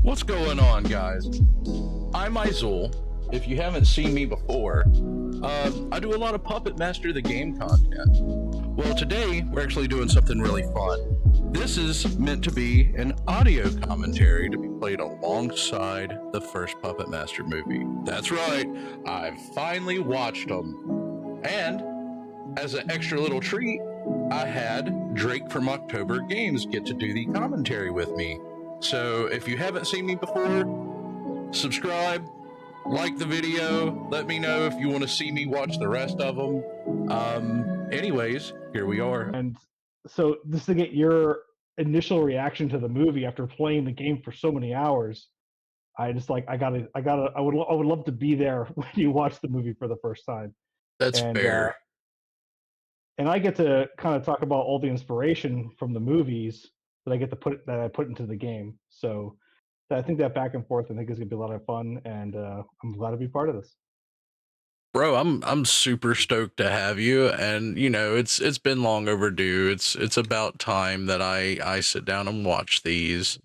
What's going on, guys? I'm Izul. If you haven't seen me before, I do a lot of Puppet Master the Game content. Well, today we're actually doing something really fun. This is meant to be an audio commentary to be played alongside the first Puppet Master movie. That's right, I've finally watched them. And as an extra little treat, I had Drake from October Games get to do the commentary with me. So if you haven't seen me before, subscribe, like the video, let me know if you want to see me watch the rest of them. Anyways, here we are. And so just to get your initial reaction to the movie after playing the game for so many hours, I would love to be there when you watch the movie for the first time. That's And fair. and I get to kind of talk about all the inspiration from the movies that I put into the game. So I think that back and forth I think is gonna be a lot of fun, and I'm glad to be part of this. Bro, I'm super stoked to have you, and you know it's been long overdue. It's about time that I sit down and watch these,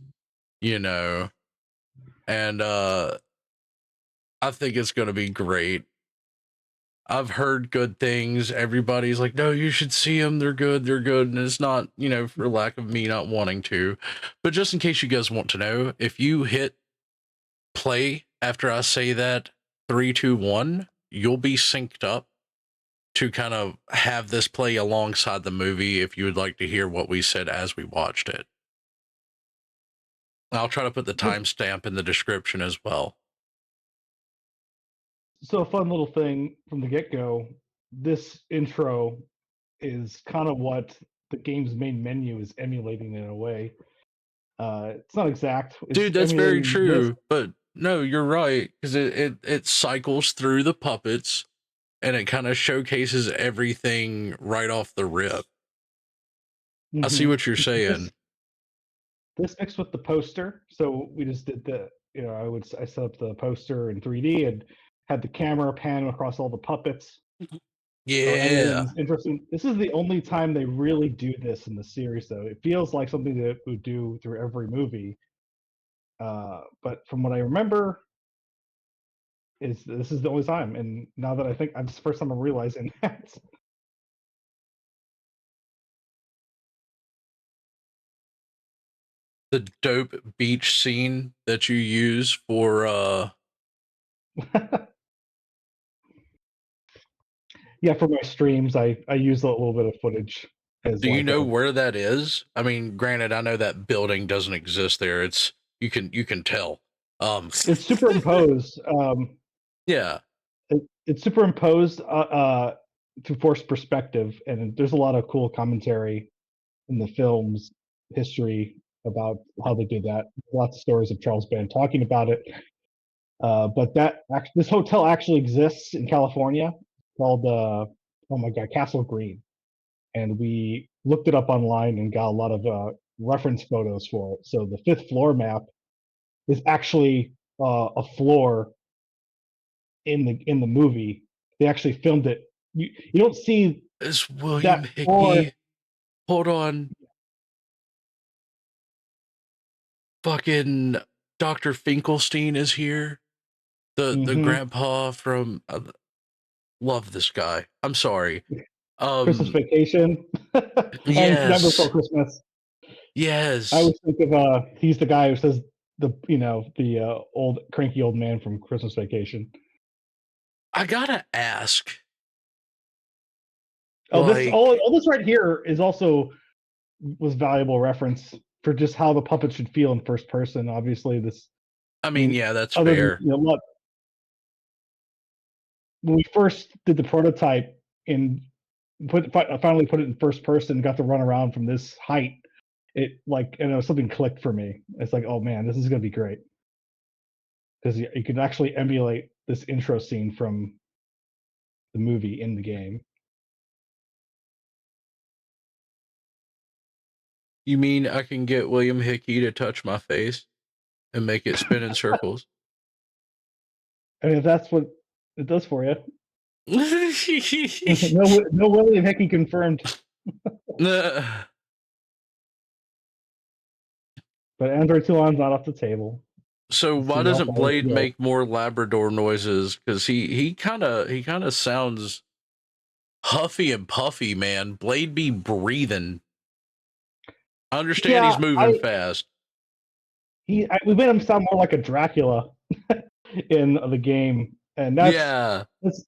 you know, and I think it's gonna be great. I've heard good things. Everybody's like, no, you should see them. They're good. They're good. And it's not, you know, for lack of me not wanting to. But just in case you guys want to know, if you hit play after I say that 3, 2, 1, you'll be synced up to kind of have this play alongside the movie if you would like to hear what we said as we watched it. I'll try to put the timestamp in the description as well. So a fun little thing from the get-go, this intro is kind of what the game's main menu is emulating in a way. It's not exact. It's Dude, that's very emulating this. true. But no, you're right, because it cycles through the puppets and it kind of showcases everything right off the rip. I see what you're saying. This mixed with the poster. So we just did I set up the poster in 3D and had the camera pan across all the puppets. So Yeah. everything's interesting. This is the only time they really do this in the series, though. It feels like something that would do through every movie. But from what I remember, is this is the only time. And now that I think, it's the first time I'm realizing that. The dope beach scene that you use for Yeah, for my streams, I use a little bit of footage. Do you know where that is? I mean, granted, I know that building doesn't exist there. It's you can tell. It's superimposed. Yeah. It's superimposed to force perspective, and there's a lot of cool commentary in the film's history about how they did that. Lots of stories of Charles Band talking about it. But this hotel actually exists in California, called oh my god, Castle Green, and we looked it up online and got a lot of reference photos for it. So the fifth floor map is actually a floor in the movie. They actually filmed it. You don't see Is William that floor. Hickey. Hold on. Fucking Dr. Finkelstein is here. The grandpa from love this guy. I'm sorry. Christmas Vacation. And Nightmare Before Yes. Christmas. Yes. I always think of he's the guy who says the old cranky old man from Christmas Vacation. I gotta ask. Oh, all this right here is also was valuable reference for just how the puppet should feel in first person. Obviously, I mean, yeah, that's other fair. Than, when we first did the prototype and finally put it in first person, got to run around from this height, it something clicked for me. It's like, oh man, this is gonna be great, because you can actually emulate this intro scene from the movie in the game. You mean I can get William Hickey to touch my face and make it spin in circles? I mean, if that's what it does for you. No, no William Hickey confirmed. But Android Toulon's not off the table. So why See how doesn't far we Blade can go. make more Labrador noises? Because he kind of sounds huffy and puffy, man. Blade be breathing. I understand Yeah, he's moving I fast. we made him sound more like a Dracula in the game, and Yeah. that's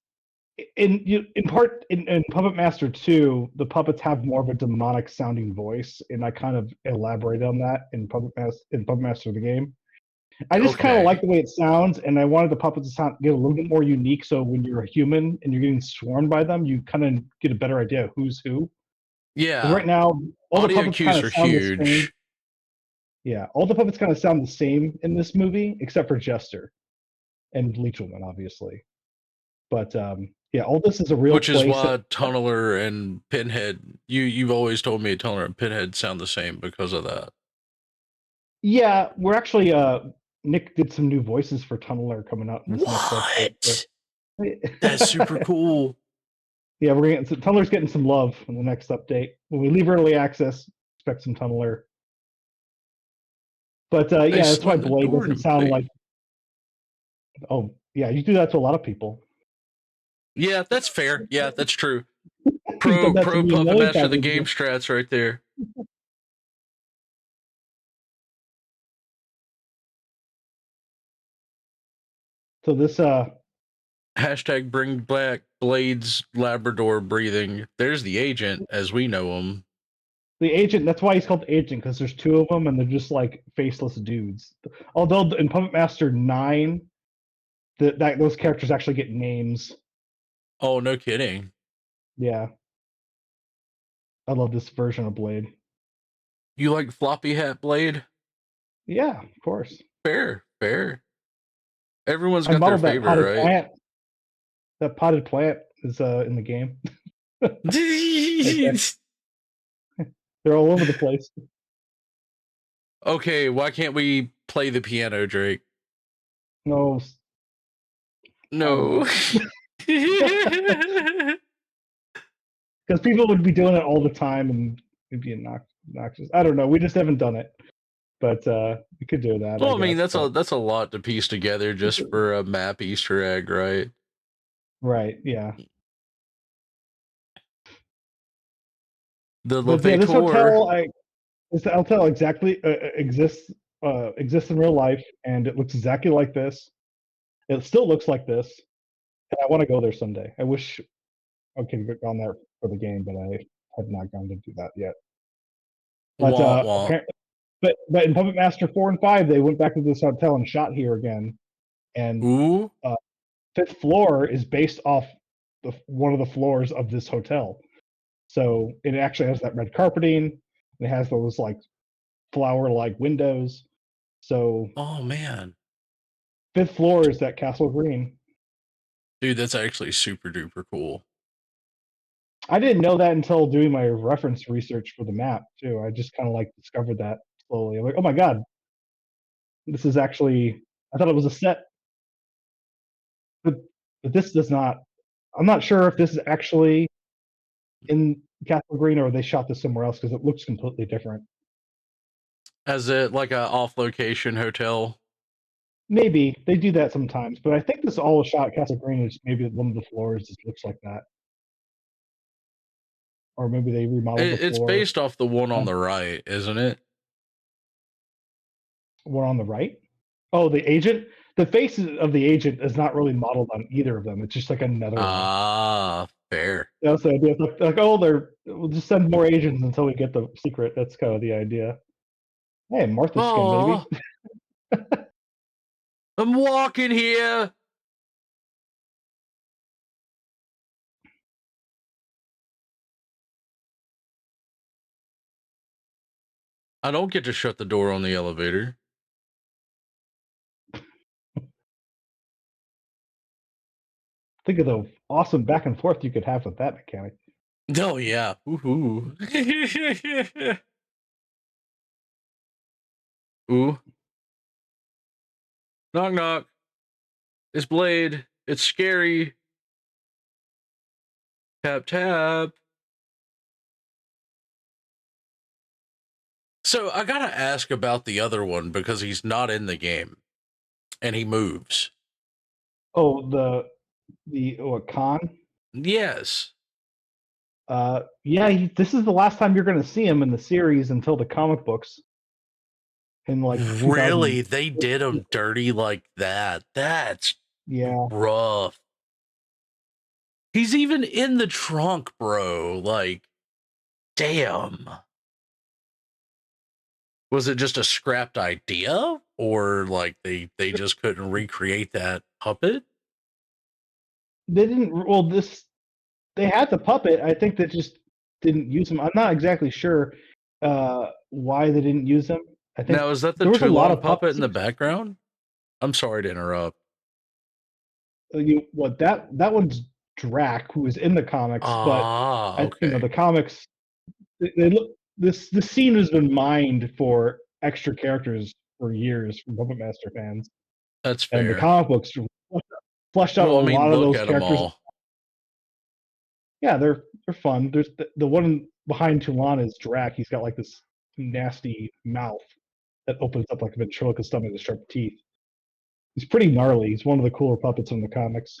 in part in Puppet Master 2, the puppets have more of a demonic sounding voice, and I kind of elaborated on that in Puppet Master the game. I just kind of Okay. like the way it sounds, and I wanted the puppets to sound get a little bit more unique. So when you're a human and you're getting swarmed by them, you kind of get a better idea of who's who. Because Yeah. right now, all the Audio puppets kind cues of are sound the same. huge. Yeah, all the puppets kind of sound the same in this movie, except for Jester and Leechwoman, obviously. But yeah, all this is a real Which is place. why Tunneler and Pinhead, you've always told me Tunneler and Pinhead sound the same because of that. Yeah, we're actually Nick did some new voices for Tunneler coming out in this next update. So. What? That's super cool. Yeah, we're getting Tunneler's getting some love in the next update. When we leave early access, expect some Tunneler. But They yeah, that's why slammed the Blade door in doesn't the sound face. like. Oh yeah, you do that to a lot of people. Yeah, that's fair. Yeah, that's true. You've done that to Pro me a Puppet million Master of times. the game strats right there. So this Hashtag bring back Blade's Labrador breathing. There's the agent as we know him. the agent. That's why he's called the agent, because there's two of them and they're just like faceless dudes. Although in Puppet Master 9, that those characters actually get names. Oh, no kidding. Yeah, I love this version of Blade. You like Floppy Hat Blade? Yeah, of course. Fair, fair. Everyone's I got their modeled that favorite, potted right? plant. That potted plant is in the game. Okay. They're all over the place. Okay, why can't we play the piano, Drake? No, I don't No. know. Because people would be doing it all the time and it'd be obnoxious. I don't know. We just haven't done it, but we could do that, I Well, I mean guess. But that's a lot to piece together just for a map Easter egg, right? right, yeah. The But yeah, this Levator. hotel, this hotel exactly exists in real life, and it looks exactly like this. It still looks like this, and I want to go there someday. I wish I could have gone there for the game, but I have not gone to do that yet. But Womp womp. apparently, but in Puppet Master 4 and 5, they went back to this hotel and shot here again, and Ooh. fifth floor is based off one of the floors of this hotel. So it actually has that red carpeting. It has those like flower-like windows. So Oh man. fifth floor is that Castle Green. Dude, that's actually super duper cool. I didn't know that until doing my reference research for the map too. I just kind of like discovered that slowly. I'm like, oh my god, this is actually. I thought it was a set, but this does not. I'm not sure if this is actually in Castle Green or they shot this somewhere else because it looks completely different. As it like a off location hotel. Maybe they do that sometimes, but I think this all was shot at Castle Green. Is maybe one of the floors just looks like that, or maybe they remodeled the It's floor. based off the one on the right, isn't it? One on the right. Oh, the agent. The face of the agent is not really modeled on either of them. It's just like another one. Ah, fair. That's the idea. It's like, oh, we'll just send more agents until we get the secret. That's kind of the idea. Hey, Martha skin, baby. Oh, I'm walking here. I don't get to shut the door on the elevator. Think of the awesome back and forth you could have with that mechanic. Oh yeah. Ooh. Ooh. Knock knock. It's Blade. It's scary. Tap tap. So I gotta ask about the other one because he's not in the game. and he moves. Oh, the what, Khan? Yes. Yeah, this is the last time you're going to see him in the series until the comic books in like 2000. Really? They did him dirty like that? That's Yeah, rough. He's even in the trunk, bro. Like, damn. Was it just a scrapped idea? Or like they just couldn't recreate that puppet? they didn't. Well, they had the puppet. I think they just didn't use him. I'm not exactly sure why they didn't use him. I think Now, is that the there was a lot Toulon of puppet in puppets. the background? I'm sorry to interrupt. What that one's Drac, who is in the comics, but Ah, the okay. comics they look this scene has been mined for extra characters for years from Puppet Master fans, That's and the fair. comic books fleshed out a Well, I mean, lot of look those at them characters. all. Yeah, they're fun. There's the one behind Toulon is Drac. He's got like this nasty mouth that opens up like a ventriloquist stomach with sharp teeth. He's pretty gnarly. He's one of the cooler puppets in the comics.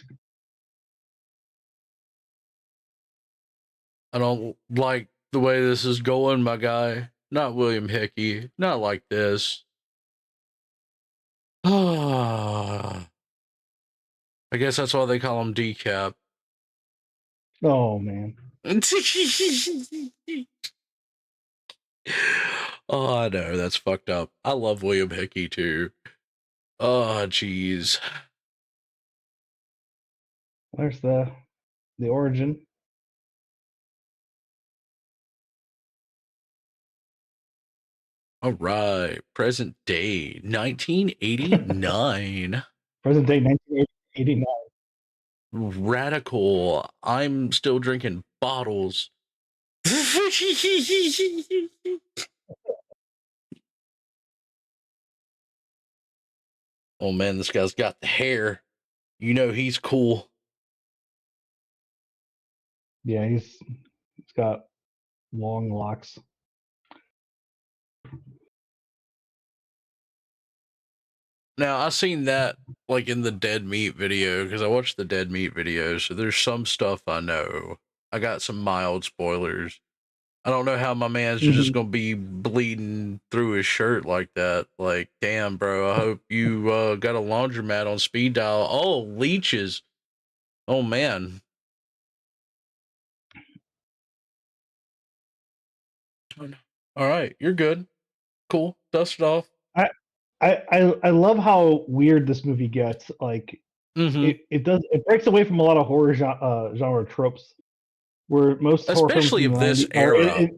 I don't like the way this is going, my guy. Not William Hickey. Not like this. Ah, I guess that's why they call him Decap. Oh man. Oh, I know that's fucked up. I love William Hickey too. Oh, jeez. There's the origin. All right, present day, 1989. Present day 1989. Radical. I'm still drinking bottles. Oh man, this guy's got the hair. You know he's cool. Yeah, he's got long locks. Now I seen that like in the Dead Meat video because I watched the Dead Meat video, so there's some stuff I know. I got some mild spoilers. I don't know how my man's just Mhm. gonna be bleeding through his shirt like that. Like, damn, bro. I hope you got a laundromat on speed dial. Oh, leeches. Oh man. All right, you're good. Cool. Dust it off. I, I love how weird this movie gets. Like Mm-hmm. it breaks away from a lot of horror genre tropes, where most horror films Especially in the of this 90s or era.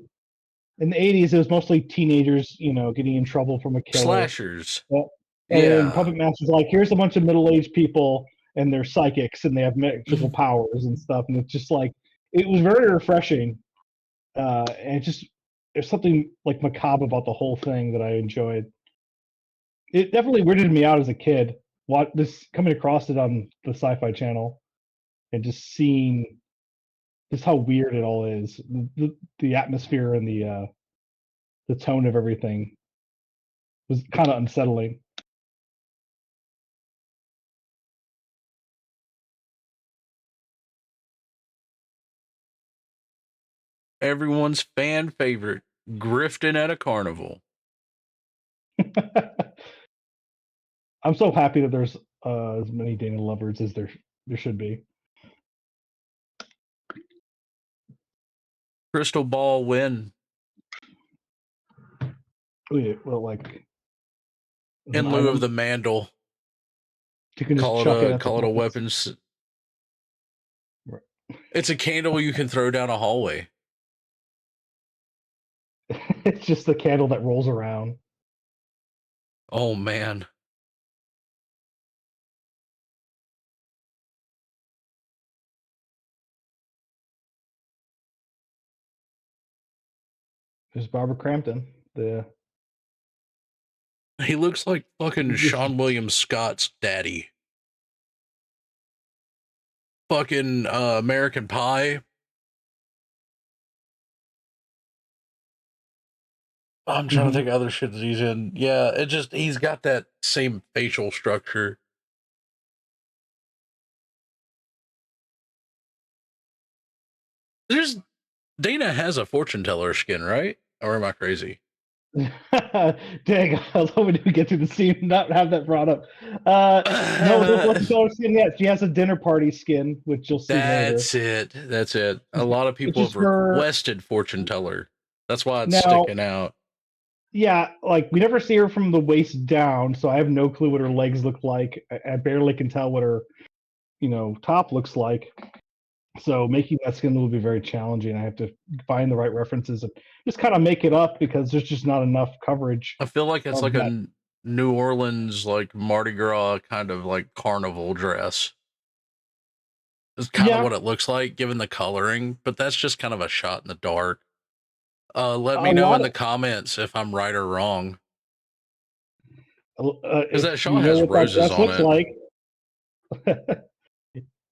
in the 80s it was mostly teenagers, getting in trouble from a killer. Slashers. Uh, and Yeah. Puppet Master's like, here's a bunch of middle-aged people and they're psychics and they have magical powers and stuff, and it's just like it was very refreshing. And it just there's something like macabre about the whole thing that I enjoyed. It definitely weirded me out as a kid. What this coming across it on the Sci-Fi Channel and just seeing just how weird it all is. The atmosphere and the tone of everything was kind of unsettling. Everyone's fan favorite. Grifting at a carnival. I'm so happy that there's as many Dana lovers as there should be. Crystal ball win. Well, like as an In lieu of the item, mandel. you can just chuck it at the Call it a puppets. weapon. It's a candle you can throw down a hallway. It's just the candle that rolls around. Oh man. There's Barbara Crampton. The He looks like fucking this Sean William Scott's daddy. Fucking American Pie. I'm trying to Mhm. think of other shit that he's in. Yeah, it just he's got that same facial structure. There's Dana has a fortune teller skin, right? Or am I crazy? Dang, I was hoping to get to the scene and not have that brought up. No, there's fortune teller skin yet. She has a dinner party skin, which you'll see later. That's it. That's it. A lot of Which people is have her requested fortune teller. That's why it's now. sticking out. Yeah, like we never see her from the waist down, so I have no clue what her legs look like. I barely can tell what her, top looks like. So making that skin will be very challenging. I have to find the right references and just kind of make it up because there's just not enough coverage I feel like it's of like that. New Orleans like Mardi Gras kind of like carnival dress. It's kind of Yeah, what it looks like given the coloring, but that's just kind of a shot in the dark. Let a me know in lot the comments if I'm right or wrong. of Because that if shawl you know has what that roses dress on looks it. like,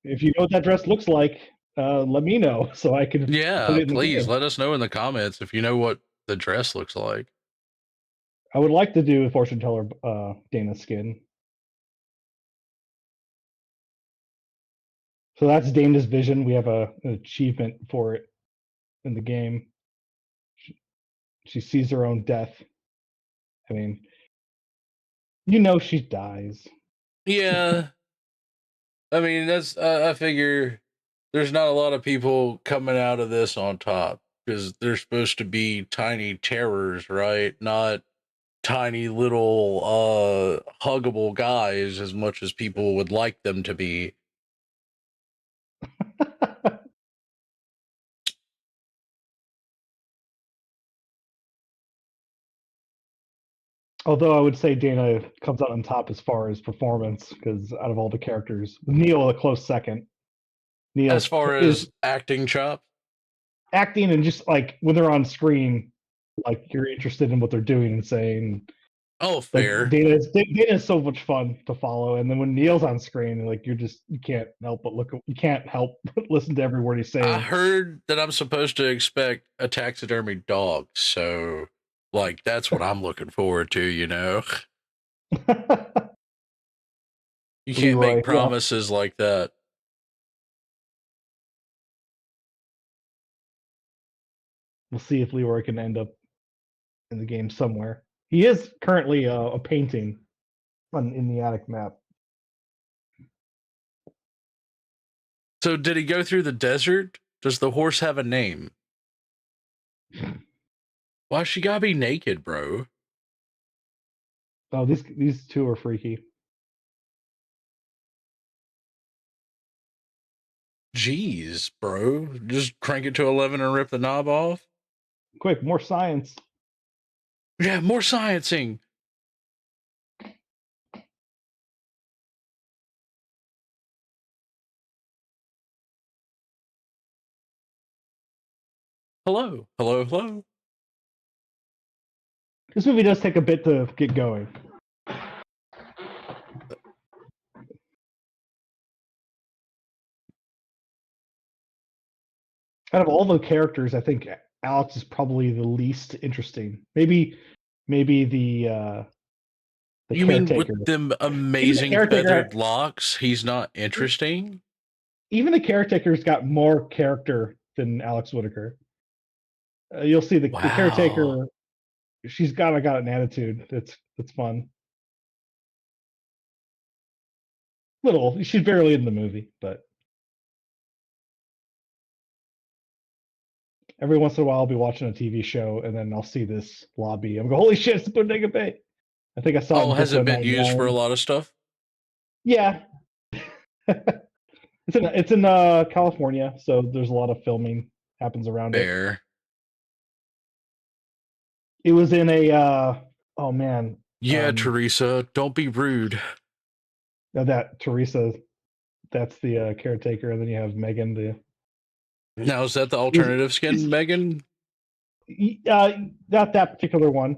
if you know what that dress looks like, let me know so I can put Yeah, it in the please game. let us know in the comments if you know what the dress looks like. I would like to do a fortune teller Dana skin. So that's Dana's vision. We have an achievement for it in the game. She sees her own death. I mean, she dies. Yeah, I mean that's I figure there's not a lot of people coming out of this on top because they're supposed to be tiny terrors, right? Not tiny little huggable guys as much as people would like them to be. Although I would say Dana comes out on top as far as performance because out of all the characters, Neil a close second. As Neil far is as acting chops, acting and just like when they're on screen, like you're interested in what they're doing and saying. oh Like fair. Dana is so much fun to follow, and then when Neil's on screen, like you can't help but you can't help but listen to every word he's I saying. heard that I'm supposed to expect a taxidermy dog, so like that's what I'm looking forward to, you know. You can't Leroy, make yeah, promises like that. we'll see if Leroy can end up in the game somewhere. He is currently a painting in the attic map. So did he go through the desert? Does the horse have a name? Why she gotta be naked, bro? Oh, these two are freaky. Jeez, bro. Just crank it to 11 and rip the knob off? Quick, more science. Yeah, more sciencing. Hello, hello, hello. This movie does take a bit to get going. Out of all the characters, I think Alex is probably the least interesting. Maybe the You mean with caretaker. them Even the amazing caretaker, feathered locks, he's not interesting? even the caretaker's got more character than Alex Whitaker. You'll see the Wow. caretaker. She's got an attitude. That's fun. Little. She's barely in the movie, but every once in a while I'll be watching a TV show and then I'll see this lobby. I'm go, holy shit, it's Bodega Bay. I think I saw it Oh, in has it Brooklyn been used for a Nine-Nine. lot of stuff? Yeah, it's in California, so there's a lot of filming happens around it. Fair. It was in a oh man, Yeah, um, Teresa, don't be rude. that Teresa, that's the caretaker, and then you have Megan. Now, is that the It was, alternative skin, it's, Megan? uh, not that particular one,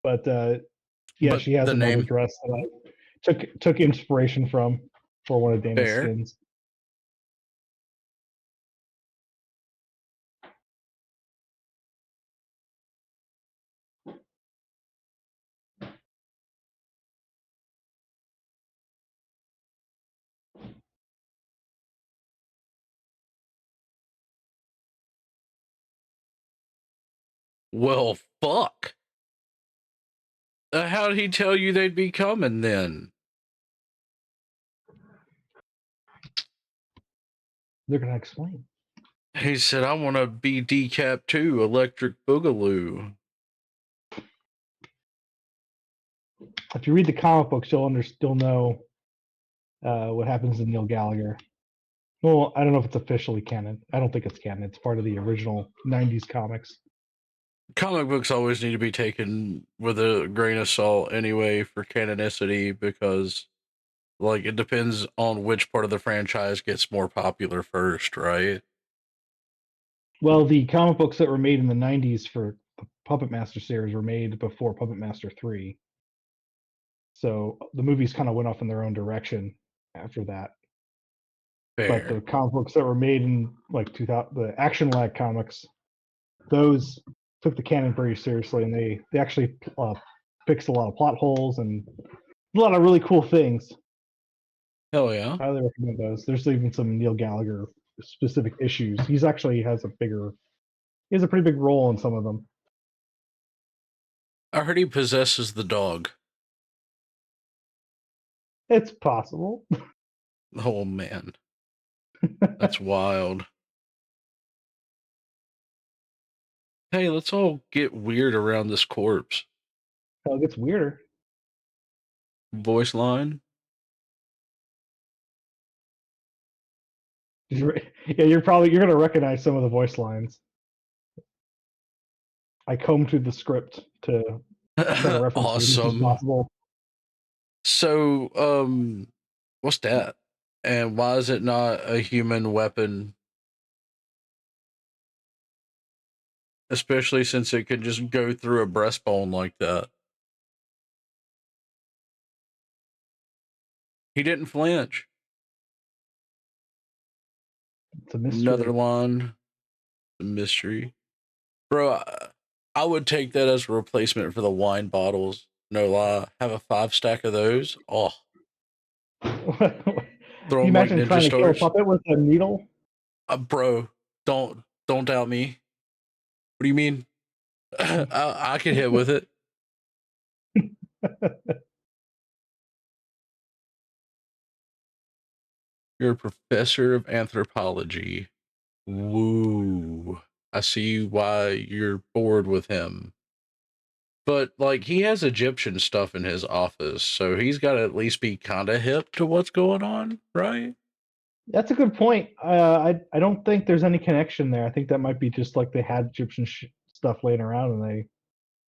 but yeah, But she has the another name? dress that I took inspiration from for one of Dana's Fair. skins. Well, fuck. How did he tell you they'd be coming then? They're gonna explain. He said, I want to be Decap 2, Electric Boogaloo. If you read the comic books, you'll know what happens to Neil Gallagher. Well, I don't know if it's officially canon. I don't think it's canon. It's part of the original '90s comics. Comic books always need to be taken with a grain of salt anyway for canonicity, because like it depends on which part of the franchise gets more popular first, right? Well, the comic books that were made in the '90s for the Puppet Master series were made before Puppet Master 3. So the movies kind of went off in their own direction after that. But Fair. the comic books that were made in like 2000, the Action Lag comics, those took the canon very seriously, and they actually fixed a lot of plot holes and a lot of really cool things. Hell yeah. I highly recommend those. There's even some Neil Gallagher specific issues. He has a pretty big role in some of them. I heard he possesses the dog. It's possible. Oh man. That's wild. Hey, let's all get weird around this corpse. Oh, it gets weirder. Voice line. Yeah, you're gonna recognize some of the voice lines. I combed through the script to try to reference as much as Awesome. possible. So, what's that? And why is it not a human weapon? Especially since it could just go through a breastbone like that. He didn't flinch. It's a mystery. Another line. A mystery. Bro, I would take that as a replacement for the wine bottles. No lie. Have a 5 stack of those. Oh. Throw You them like imagine ninja trying to kill a stars. puppet with a needle? Bro, don't doubt me. What do you mean? I can hit with it. You're a professor of anthropology. Woo. I see why you're bored with him. But, like, he has Egyptian stuff in his office, so he's got to at least be kind of hip to what's going on, right? That's a good point. I don't think there's any connection there. I think that might be just like they had Egyptian stuff laying around and they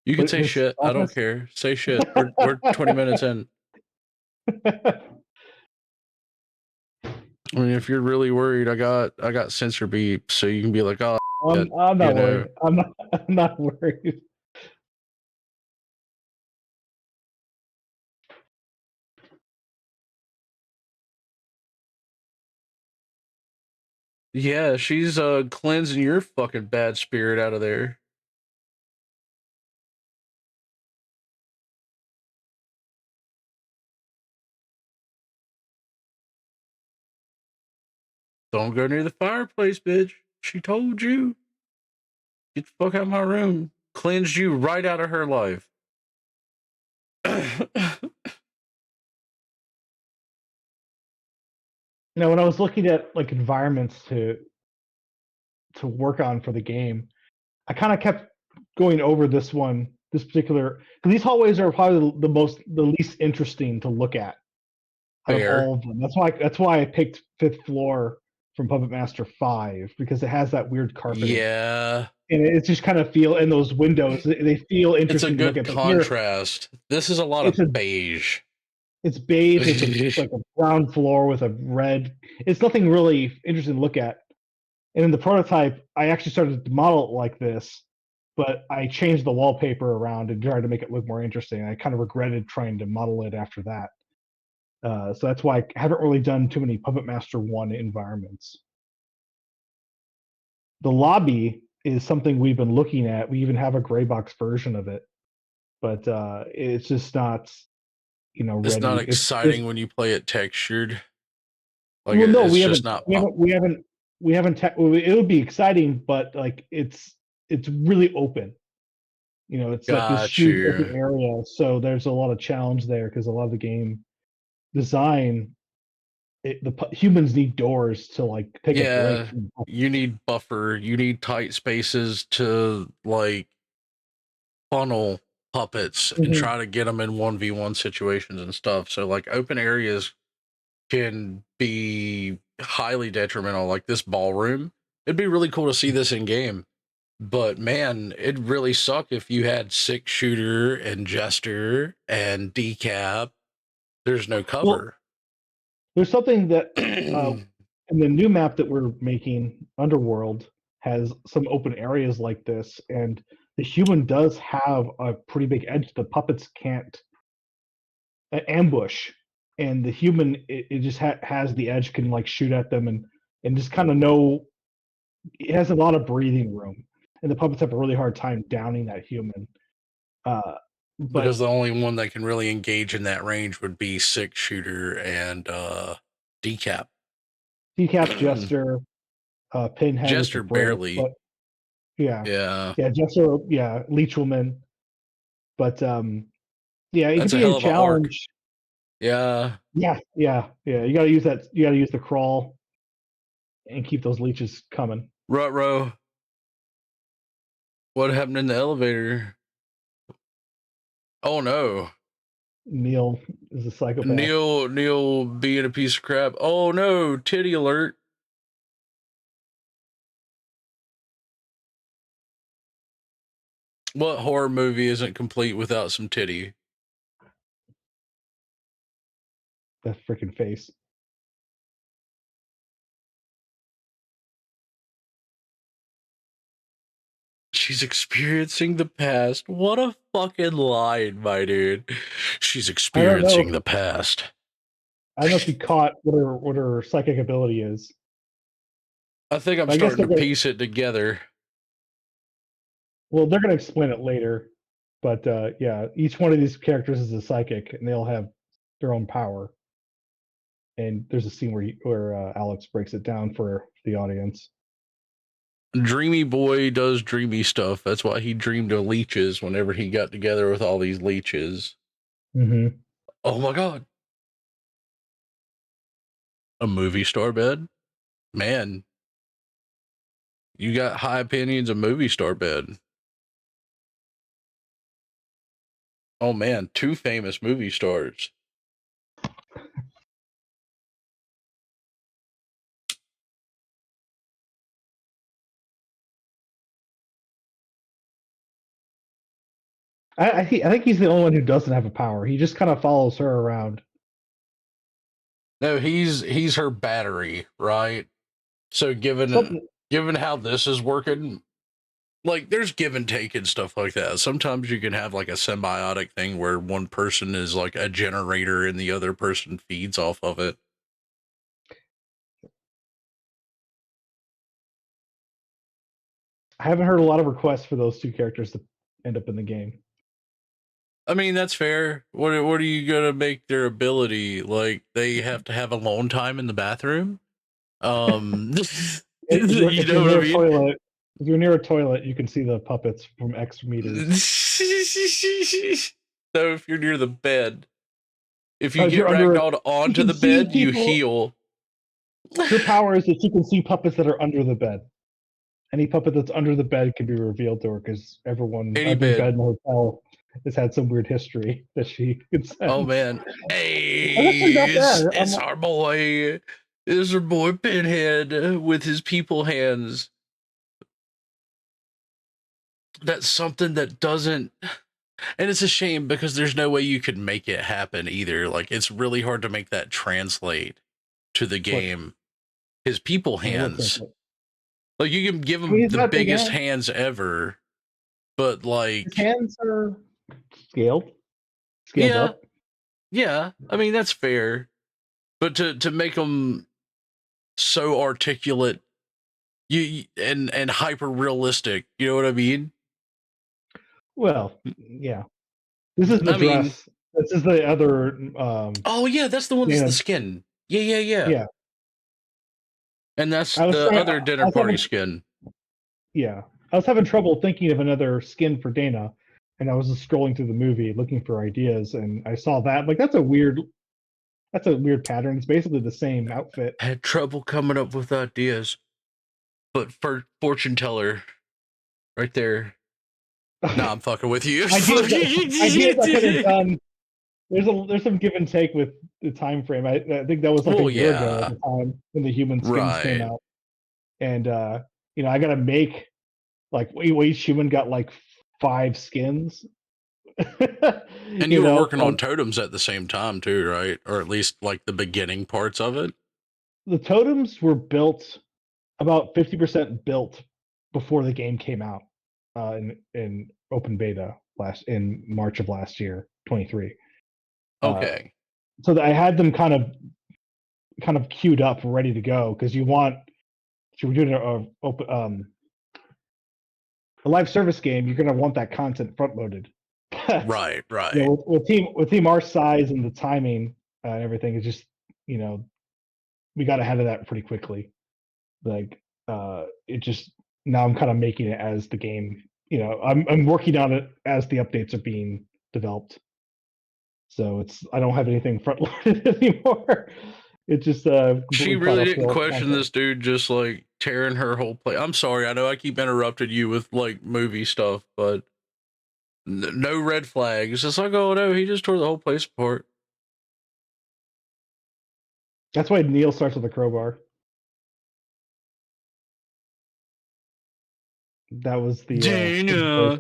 You can put it say in his shit. I don't office. care. Say shit. We're 20 minutes in. I mean, if you're really worried, I got sensor beeps, so you can be like, oh, shit, I'm not you know. worried. I'm not worried. Yeah, she's cleansing your fucking bad spirit out of there. Don't go near the fireplace, bitch. She told you. Get the fuck out of my room. Cleansed you right out of her life. Now, when I was looking at like environments to work on for the game, I kind of kept going over this particular, because these hallways are probably the least interesting to look at out of Fair. all of them. That's why I picked Fifth Floor from Puppet Master 5, because it has that weird carpeting. Yeah. And it just kind of feel in those windows, they feel It's a interesting to look good at. contrast. This is a lot of beige. It's beige. It's like a brown floor with a red. It's nothing really interesting to look at. And in the prototype, I actually started to model it like this, but I changed the wallpaper around and tried to make it look more interesting. I kind of regretted trying to model it after that. So that's why I haven't really done too many Puppet Master 1 environments. The lobby is something we've been looking at. We even have a gray box version of it, but it's just not, It's ready. not exciting when you play it textured. Like, Well, no, it's just not. we haven't. It would be exciting, but like it's really open. It's like this Got huge open you. area, so there's a lot of challenge there because a lot of the game design, humans need doors to like take a break Yeah, from the you puppets. need buffer. You need tight spaces to like funnel puppets and Mhm. try to get them in 1v1 situations and stuff. So like open areas can be highly detrimental. Like this ballroom, it'd be really cool to see this in game. But man, it'd really suck if you had six shooter and jester and decap. There's no Well, cover. there's something that uh, Yeah, in the new map that we're making, Underworld has some open areas like this, and the human does have a pretty big edge. The puppets can't ambush, and the human it just has the edge, can like shoot at them and just kind of know it has a lot of breathing room, and the puppets have a really hard time downing that human. Uh, because but the only one that can really engage in that range would be six shooter and decap. Decap, Jester, Pinhead with the Jester brick, barely. but yeah, Yeah, yeah, Jester, yeah, Leechwoman, but yeah, it could that's a be a hell of an arc. challenge. Yeah, Yeah, yeah, yeah. You got to use that. You got to use the crawl and keep those leeches coming. Rutro, what happened in the elevator? Oh no, Neil is a psychopath. Neil being a piece of crap. Oh no, titty alert. What horror movie isn't complete without some titty? That freaking face. She's experiencing the past. What a fucking line, my dude. She's I don't know. experiencing the past. I don't know if you caught what her psychic ability is. I think I'm I guess starting they're to gonna. piece it together. Well, they're gonna explain it later. But yeah, each one of these characters is a psychic, and they all have their own power. And there's a scene where Alex breaks it down for the audience. Dreamy boy does dreamy stuff. That's why he dreamed of leeches whenever he got together with all these leeches. Mm-hmm. Oh my god. A movie star bed? Man, you got high opinions of movie star bed. Oh man, two famous movie stars. I think he's the only one who doesn't have a power. He just kind of follows her around. No, he's her battery, right? So Something. given how this is working, like there's give and take and stuff like that. Sometimes you can have like a symbiotic thing where one person is like a generator and the other person feeds off of it. I haven't heard a lot of requests for those two characters to end up in the game. I mean, that's fair. What are you gonna make their ability? Like they have to have alone time in the bathroom? You If you're know what I near a mean? toilet, if you're near a toilet, you can see the puppets from X meters. So if you're near the bed, if you If get you're under, ragdolled you onto can the see bed, you people. heal. Her power is that she can see puppets that are under the bed. Any puppet that's under the bed can be revealed to her because Any every bed bed. in the hotel has had some weird history that she can Oh sense. man. And that's Hey, not bad. it's our boy. It's our boy Pinhead with his people hands. That's something that doesn't, and it's a shame because there's no way you could make it happen either. Like it's really hard to make that translate to the game. His people What hands. Like you can give I mean, him he's the got big biggest hands. hands ever, but His like, hands are scaled, scaled yeah, up. yeah. I mean that's fair, but to make them so articulate, and hyper realistic. You know what I mean? Well, yeah. This is the I mean, dress. This is the other. oh yeah, that's the one that's the Dana. skin. Yeah, yeah, yeah. Yeah, And that's I was the trying. other I dinner was party having. skin. Yeah, I was having trouble thinking of another skin for Dana. and I was just scrolling through the movie looking for ideas, and I saw that. Like, that's a weird pattern. It's basically the same outfit. Had trouble coming up with ideas, but for fortune teller, right there. Nah, I'm fucking with you. ideas I could have done. There's some give and take with the time frame. I think that was like Well, a year ago yeah. at the time when the human skins came Right. out, and I got to make like each human got like 5 skins. And you were working on totems at the same time too, right? Or at least like the beginning parts of it. The totems were built about 50% built before the game came out in open beta in March of last year, 23. Okay. So I had them kind of queued up, ready to go, because if you're doing a live service game, you're going to want that content front loaded. Right. With team our size and the timing and everything, it's just we got ahead of that pretty quickly. Like it just now I'm kind of making it as the game. I'm working on it as the updates are being developed. So I don't have anything front loaded anymore. It's just She really didn't question this dude just like tearing her whole play. I'm sorry, I know I keep interrupted you with like movie stuff, but no red flags. It's like, oh no, he just tore the whole place apart. That's why Neil starts with a crowbar. That was the Dana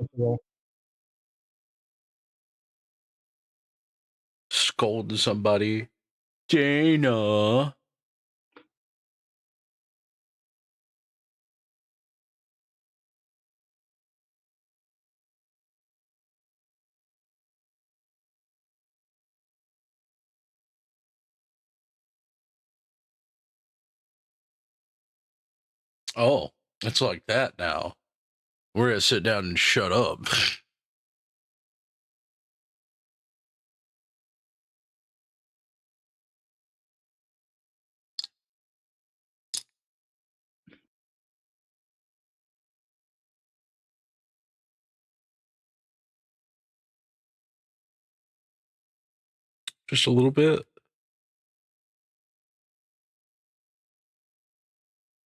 scolding somebody. Dana. Oh, it's like that now. We're gonna sit down and shut up. Just a little bit.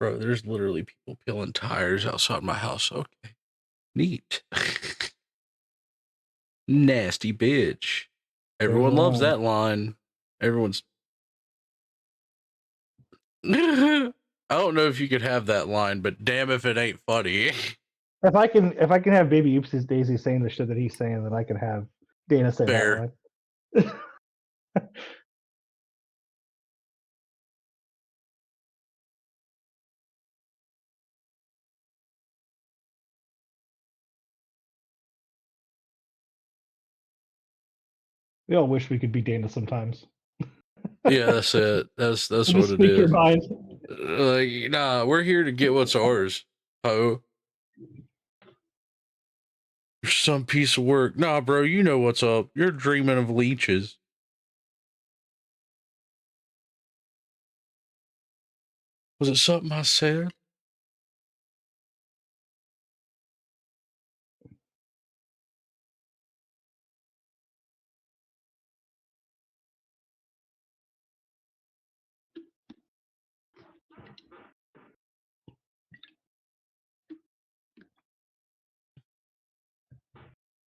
Bro, there's literally people peeling tires outside my house. Okay. Neat. Nasty bitch. Everyone loves that line. Everyone's. I don't know if you could have that line, but damn if it ain't funny. If I can have Baby Oopsies Daisy saying the shit that he's saying, then I can have Dana say Fair. that line. We all wish we could be Dana sometimes. Yeah, that's it. That's what just it speak is. your mind. Like, nah, we're here to get what's ours. Oh. Some piece of work. Nah, bro, you know what's up. You're dreaming of leeches. Was it something I said?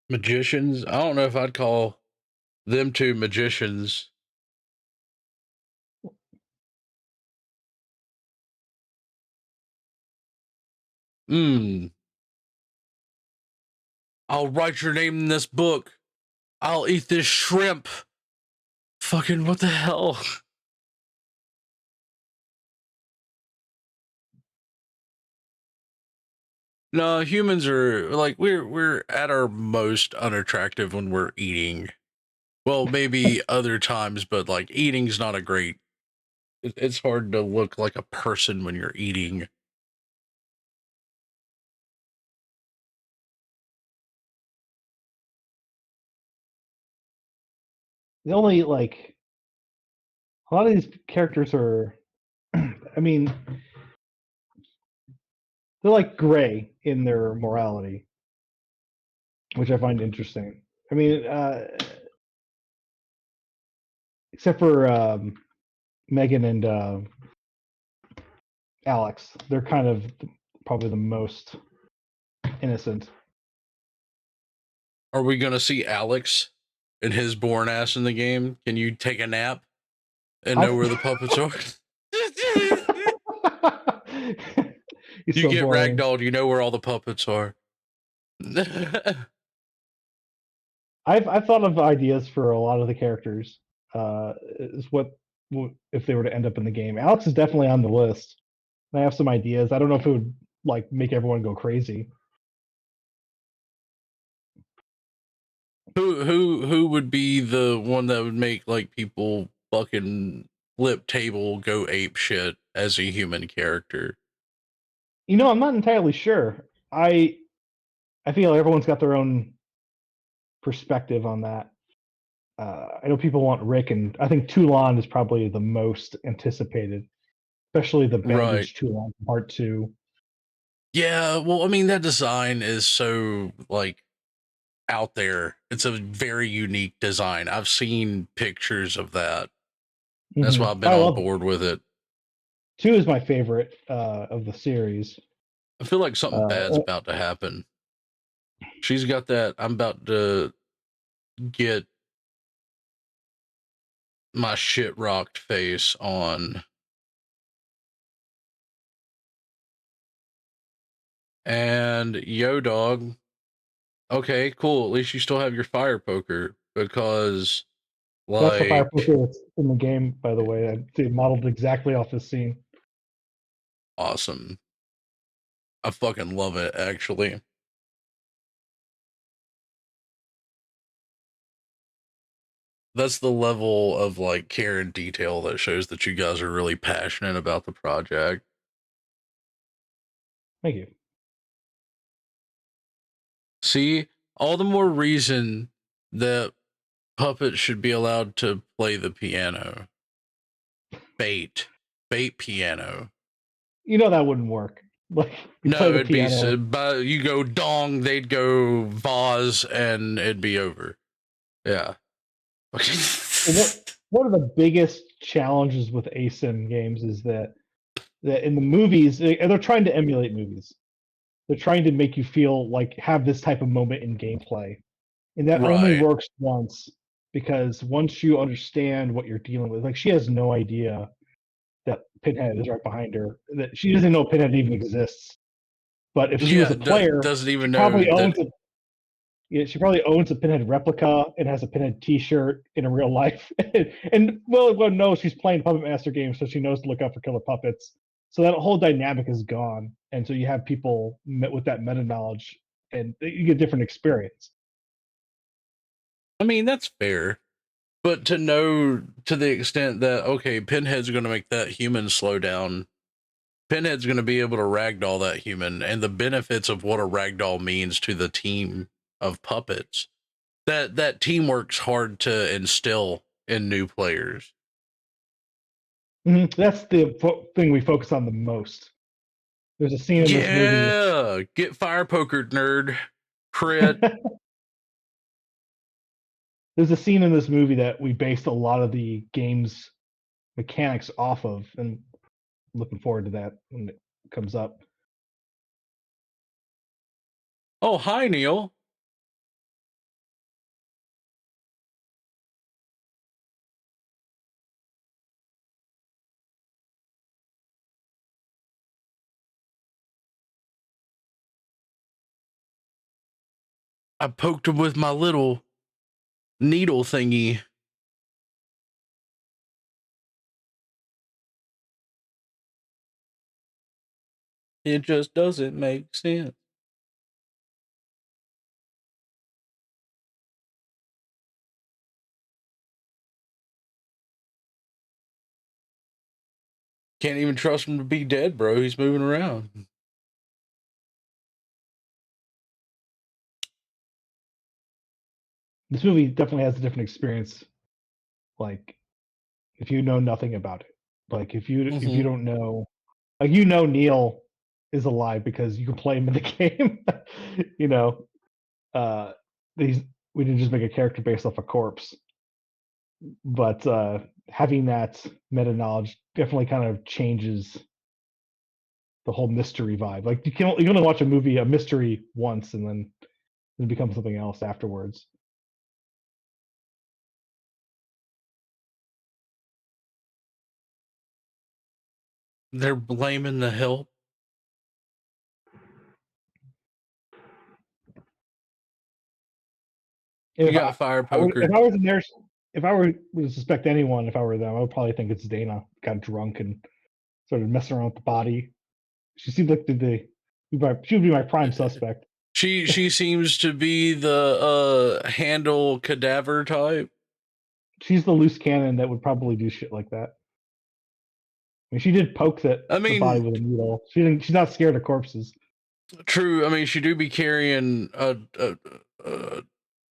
Magicians? I don't know if I'd call them two magicians. I'll write your name in this book. I'll eat this shrimp. Fucking what the hell? No, humans are like we're at our most unattractive when we're eating. Well, maybe other times, but like eating's not a great. It's hard to look like a person when you're eating. The only like a lot of these characters are, I mean, they're like gray in their morality. which I find interesting. I mean, except for Megan and Alex, they're kind of probably the most innocent. Are we gonna see Alex and his born ass in the game? Can you take a nap and know where the puppets are? He's You so get boring. ragdolled, you know where all the puppets are. I've thought of ideas for a lot of the characters. Is what if they were to end up in the game. Alex is definitely on the list. I have some ideas. I don't know if it would like make everyone go crazy. Who would be the one that would make like people fucking flip table go ape shit as a human character? You know, I'm not entirely sure. I feel everyone's got their own perspective on that. I know people want Rick, and I think Toulon is probably the most anticipated, especially the Right. Bandage Toulon Part 2. Yeah, well, I mean that design is so like out there. It's a very unique design. I've seen pictures of that. That's why I've been I on love it. board with it. 2 is my favorite of the series. I feel like something bad's Uh, about to happen. She's got that. I'm about to get my shit rocked face on. And yo, dog. Okay, cool. At least you still have your fire poker because, that's the fire like, poker that's in the game, by the way. They modeled exactly off this scene. awesome. I fucking love it, actually. That's the level of like care and detail that shows that you guys are really passionate about the project. Thank you. See, all the more reason that puppets should be allowed to play the piano. Bait piano. You know that wouldn't work. Like you play No, the it'd be piano. you go dong, they'd go vase, and it'd be over. Yeah. One of the biggest challenges with ASIN games is that in the movies, they're trying to emulate movies. They're trying to make you feel like have this type of moment in gameplay, and that only Right. works once because once you understand what you're dealing with, like she has no idea that Pinhead is right behind her. That she doesn't know Pinhead even exists. But if she was Yeah, a player, doesn't even she know probably that. owns a yeah, she probably owns a Pinhead replica and has a Pinhead T-shirt in a real life. And well, everyone knows she's playing Puppet Master games, so she knows to look out for killer puppets. So that whole dynamic is gone, and so you have people with that meta knowledge, and you get a different experience. I mean, that's fair. But to know to the extent that, okay, Pinhead's going to make that human slow down, Pinhead's going to be able to ragdoll that human, and the benefits of what a ragdoll means to the team of puppets. That teamwork's hard to instill in new players. That's the thing we focus on the most. There's a scene in this movie. Yeah, get fire pokered, nerd. Crit. There's a scene in this movie that we based a lot of the game's mechanics off of, and looking forward to that when it comes up. Oh, hi, Neil. I poked him with my little needle thingy. It just doesn't make sense. Can't even trust him to be dead, bro. He's moving around. This movie definitely has a different experience. Like if you know nothing about it, like if you don't know, like Neil is alive because you can play him in the game. you know, these we didn't just make a character based off a corpse. But having that meta knowledge definitely kind of changes the whole mystery vibe. Like you can only watch a mystery once, and then it becomes something else afterwards. They're blaming the help. You got fire poker. If I was in there, if I were to suspect anyone, if I were them, I would probably think it's Dana. Got drunk and started messing around with the body. She seemed like she would be my prime suspect. She seems to be the handle cadaver type. She's the loose cannon that would probably do shit like that. I mean, she did poke the body with a needle. She's not scared of corpses. True. I mean, she do be carrying a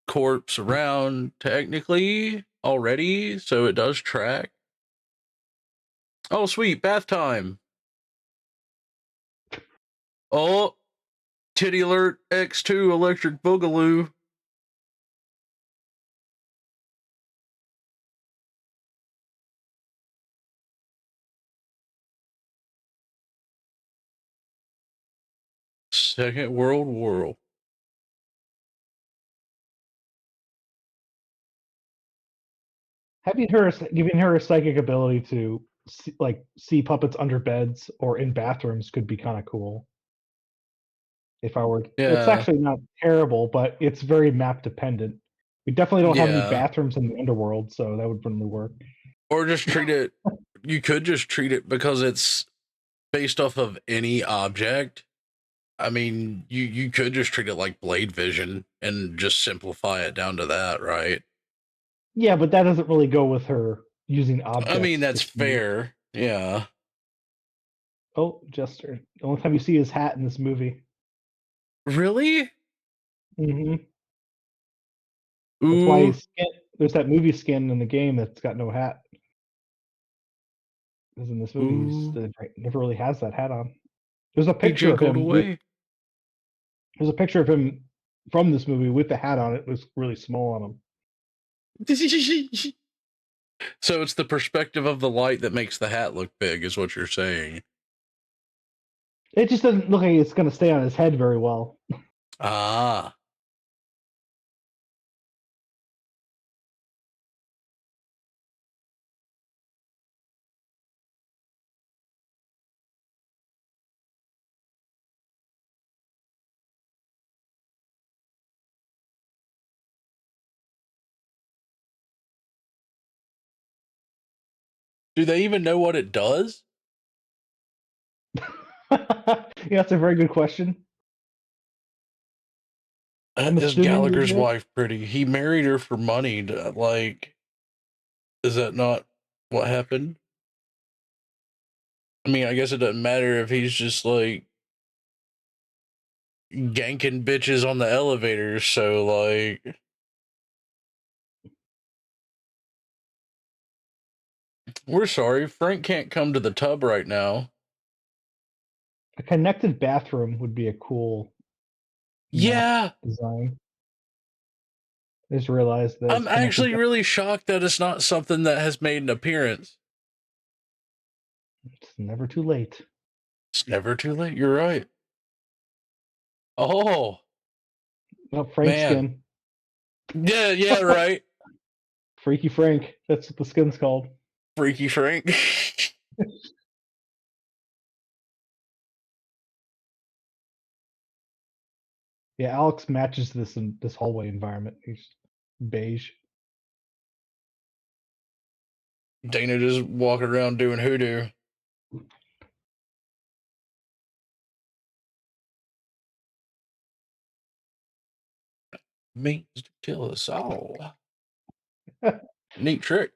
corpse around technically already, so it does track. Oh, sweet, bath time. Oh, Titty Alert X2 Electric Boogaloo. Second World War. Giving her a psychic ability to see puppets under beds or in bathrooms could be kind of cool. If I were, it's actually not terrible, but it's very map dependent. We definitely don't have any bathrooms in the underworld, so that would probably work. Or just treat it. You could just treat it because it's based off of any object. I mean, you could just treat it like Blade Vision and just simplify it down to that, right? Yeah, but that doesn't really go with her using objects. I mean, that's fair. Yeah. Oh, Jester. The only time you see his hat in this movie. Really? Mm-hmm. That's why there's that movie skin in the game that's got no hat. Because in this movie, he never really has that hat on. There's a picture of him. There's a picture of him from this movie with the hat on. It was really small on him. So it's the perspective of the light that makes the hat look big, is what you're saying. It just doesn't look like it's going to stay on his head very well. Ah. Do they even know what it does? Yeah, that's a very good question. Is Gallagher's wife pretty? He married her for money. Is that not what happened? I mean, I guess it doesn't matter if he's just like ganking bitches on the elevator. So like, we're sorry, Frank can't come to the tub right now. A connected bathroom would be a cool design. I just realized that I'm actually really shocked that it's not something that has made an appearance. It's never too late. It's never too late. You're right. Oh. Frank skin. Yeah, right. Freaky Frank. That's what the skin's called. Freaky Frank. Yeah, Alex matches this in this hallway environment. He's beige. Dana just walking around doing hoodoo. Means to kill us all. Neat trick.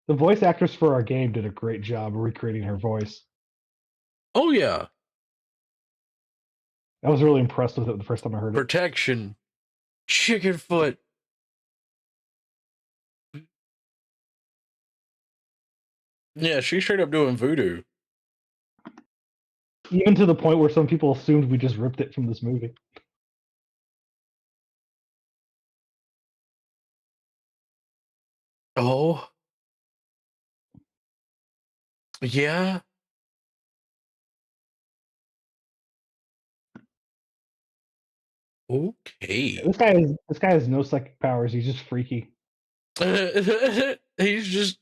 The voice actress for our game did a great job recreating her voice. Oh, yeah. I was really impressed with it the first time I heard it. Protection. Chicken foot. Yeah, she's straight up doing voodoo. Even to the point where some people assumed we just ripped it from this movie. Oh, yeah. Okay. This guy has no psychic powers. He's just freaky. He's just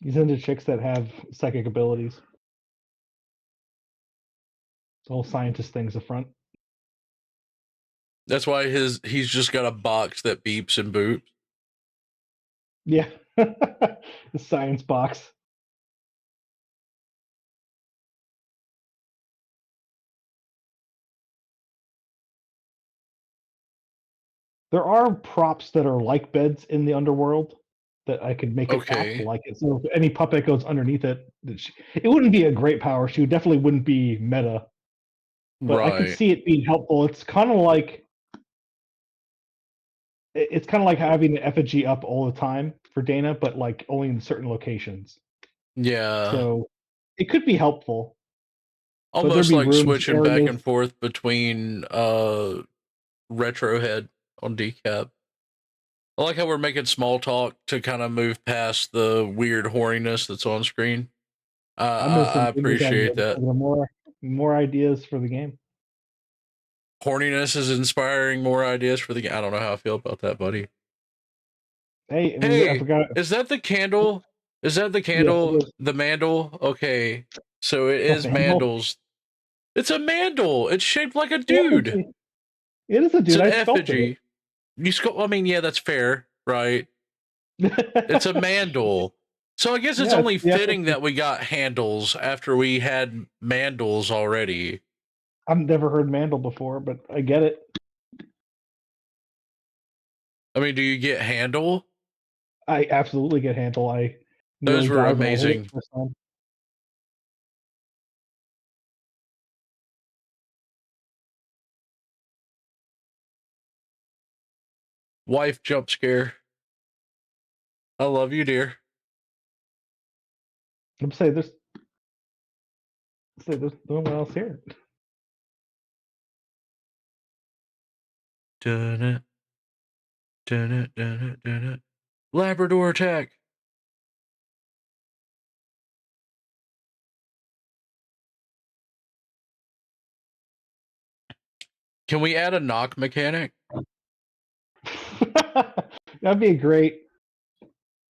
He's into chicks that have psychic abilities. The whole scientist thing's a front. that's why he's just got a box that beeps and boops. Yeah. The science box. There are props that are like beds in the underworld that I could make it act Okay. like it. So if any puppet goes underneath it, it wouldn't be a great power. She definitely wouldn't be meta, but I could Right. see it being helpful. It's kind of like having the effigy up all the time for Dana, but like only in certain locations. Yeah. So it could be helpful, but there'd Almost be like rooms, switching back areas. and forth between Retrohead on decap. I like how we're making small talk to kind of move past the weird horniness that's on screen. I'm just I I'm just having appreciate that. more ideas for the game. Horniness is inspiring more ideas for the game. I don't know how I feel about that, buddy. Hey, I Hey, forgot. is that the candle? Is that the Yes, it candle? is. The mandel? Okay, so it The is Vandal. Mandel's. It's a mandel. It's shaped like a Yeah, dude. it is a It's dude. an I sculpted effigy. I mean, yeah, that's fair, right? It's a it. mandel. So I guess it's Yeah, it's only the fitting effigy. that we got handles after we had mandels already. I've never heard Mandel before, but I get it. I mean, do you get handle? I absolutely get Handle. I Those nearly were died when I heard it amazing. the first time. Wife jump scare. I love you, dear. I'm say there's no one else here. Dun it, dun it, dun it, dun it. Labrador attack. Can we add a knock mechanic? That'd be a great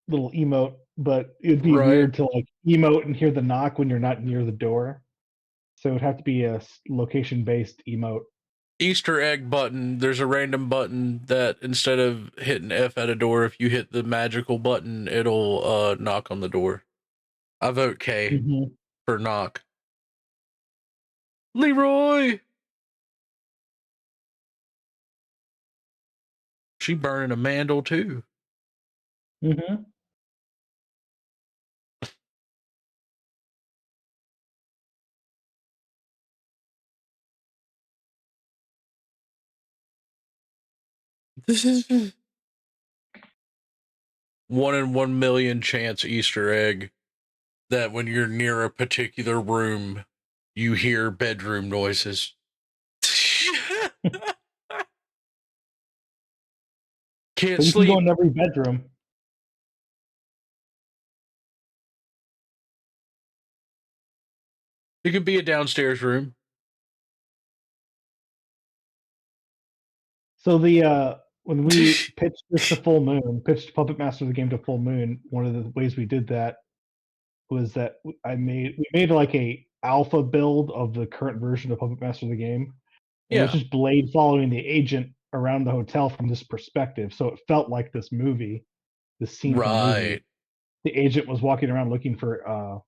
little emote, but it'd be Right. weird to like emote and hear the knock when you're not near the door. So it'd have to be a location based emote. Easter egg button. There's a random button that instead of hitting F at a door, if you hit the magical button, it'll knock on the door. I vote K Mm-hmm. for knock. Leroy! She burning a mandel too. Mm-hmm. This is 1 in 1 million chance Easter egg that when you're near a particular room, you hear bedroom noises. Can't So you can go sleep. in every bedroom. It could be a downstairs room. So the when we pitched this to Full Moon, pitched Puppet Master the game to Full Moon, one of the ways we did that was that we made like a alpha build of the current version of Puppet Master the game. And it was Yeah. just Blade following the agent around the hotel from this perspective. So it felt like this movie, this scene from the movie. Right. The agent was walking around looking for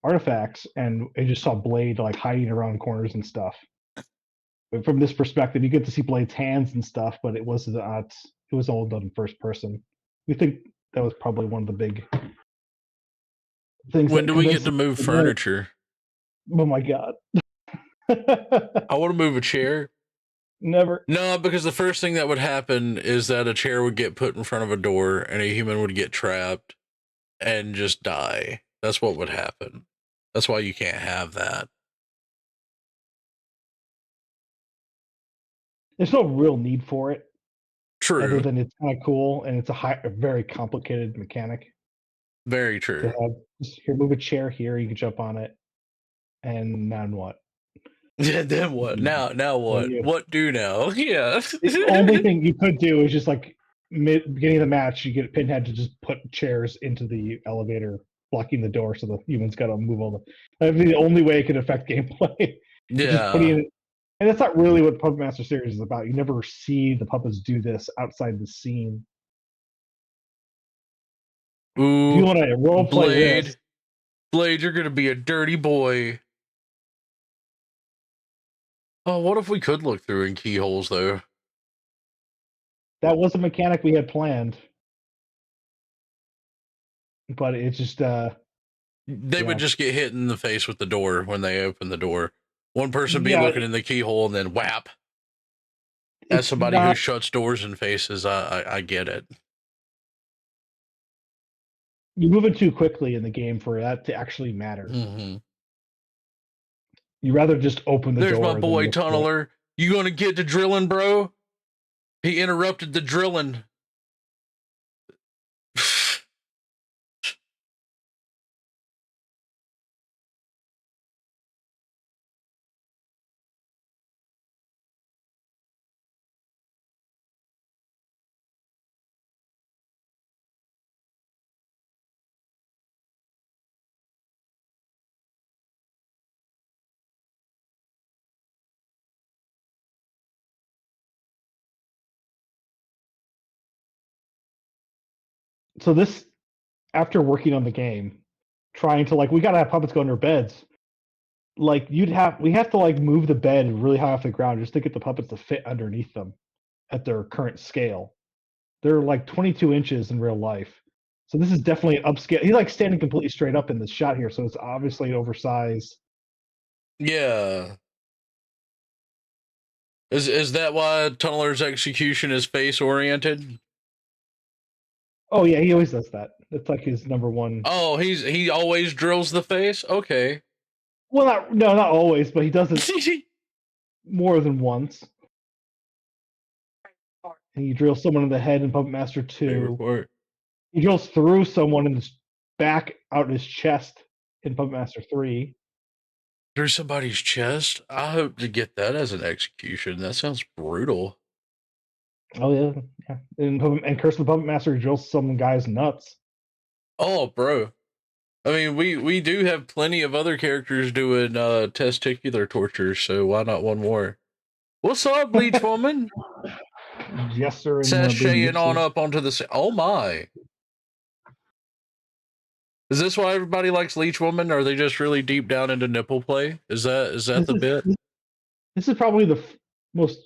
artifacts, and I just saw Blade like hiding around corners and stuff. But from this perspective, you get to see Blade's hands and stuff, but it was not. It was all done in first person. We think that was probably one of the big things When that do we get convinced to us. move furniture? Oh my god! I want to move a chair. Never. No, because the first thing that would happen is that a chair would get put in front of a door and a human would get trapped and just die. That's what would happen. That's why you can't have that. There's no real need for it. other True. than it's kind of cool and it's a very complicated mechanic Very to true. have. Just here, move a chair here, you can jump on it, and then what? Yeah, then what? You, Now what? you, What do now? Yeah. the only thing you could do is just like beginning of the match, you get Pinhead to just put chairs into the elevator, blocking the door, so the humans got to move all the. That'd be the only way it could affect gameplay. It's just putting Yeah. it, and that's not really what Puppet Master series is about. You never see the puppets do this outside the scene. If you Ooh, want to role play this, Blade, you're gonna be a dirty boy. Oh, what if we could look through in keyholes though? that was a mechanic we had planned, but it's just They yeah, would just get hit in the face with the door when they open the door. One person be yeah, looking in the keyhole and then whap. As it's somebody who not. shuts doors and faces, I get it. You're moving too quickly in the game for that to actually matter. Mm-hmm. You rather just open the There's my door than boy look for it. Tunneler. You gonna get to drilling, bro? He interrupted the drilling. So this, after working on the game, trying to like, we gotta have puppets go in their beds. Like we have to like move the bed really high off the ground just to get the puppets to fit underneath them at their current scale. They're like 22 inches in real life. So this is definitely an upscale. He's like standing completely straight up in this shot here, so it's obviously oversized. Yeah. Is that why Tunneler's execution is face oriented? Oh yeah, he always does that. That's like his number one. Oh, he always drills the face? Okay. Well, not always, but he does it more than once. And he drills someone in the head in Puppet Master 2. He drills through someone in the back out his chest in Puppet Master 3. Through somebody's chest? I hope to get that as an execution. That sounds brutal. Oh yeah, yeah. And Curse of the Puppet Master drills some guy's nuts. Oh, bro. I mean, we do have plenty of other characters doing testicular torture, so why not one more? What's up, Leech Woman? Yes, sir. Sashaying on up onto the. Oh my! Is this why everybody likes Leech Woman? Or are they just really deep down into nipple play? Is that the bit? This is probably the most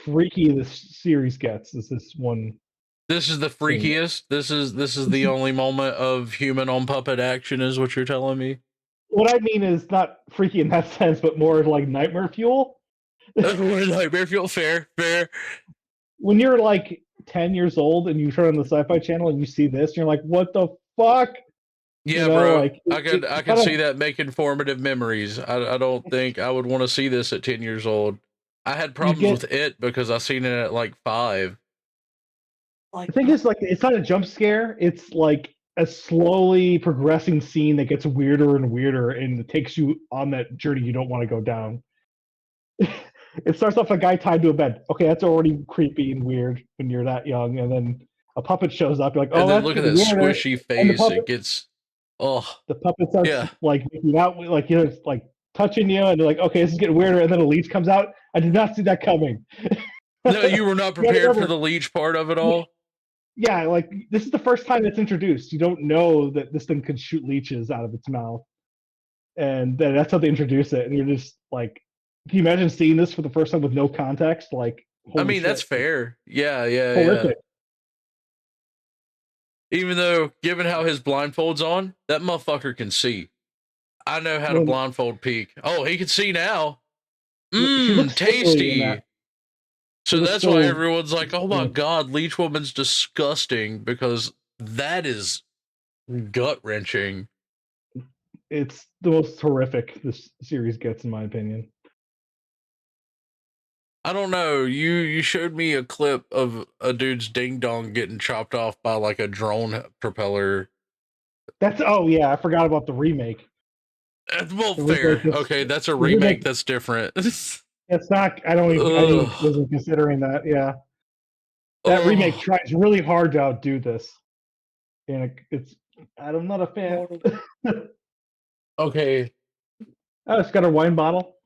freaky this series gets. This one. This is the freakiest. This is the only moment of human on puppet action, is what you're telling me. What I mean is not freaky in that sense, but more like nightmare fuel. Nightmare fuel, fair. When you're like 10 years old and you turn on the Sci-Fi Channel and you see this, and you're like, "What the fuck?" Yeah, bro. Like, I can see that making formative memories. I don't think I would want to see this at 10 years old. I had problems with it because I seen it at like 5. The thing is, like, it's not a jump scare. It's like a slowly progressing scene that gets weirder and weirder, and it takes you on that journey you don't want to go down. It starts off a guy tied to a bed. Okay, that's already creepy and weird when you're that young, and then a puppet shows up. You're like, "Oh, and then that's look at that weirder." squishy face. It gets, the puppet starts like making out, like like touching you, and they're like, "Okay, this is getting weirder." And then a leech comes out. I did not see that coming. No, you were not prepared for the leech part of it all. Yeah, like this is the first time it's introduced. You don't know that this thing could shoot leeches out of its mouth, and that's how they introduce it. And you're just like, can you imagine seeing this for the first time with no context? Like, I mean, that's fair. Yeah. Horrific. Even though, given how his blindfold's on, that motherfucker can see. I know how to blindfold peek. Oh, he can see now. Tasty. So that's why everyone's like, "Oh my god, Leech Woman's disgusting," because that is gut wrenching. It's the most horrific this series gets, in my opinion. I don't know. You showed me a clip of a dude's ding dong getting chopped off by like a drone propeller. Oh yeah, I forgot about the remake. Well, The remake fair. is Okay, that's a the remake. remake. That's different. It's not. I Ugh. wasn't considering that. Yeah, that remake Oh. tries really hard to outdo this, and it's. I'm not a fan. Okay. Oh, it's got a wine bottle.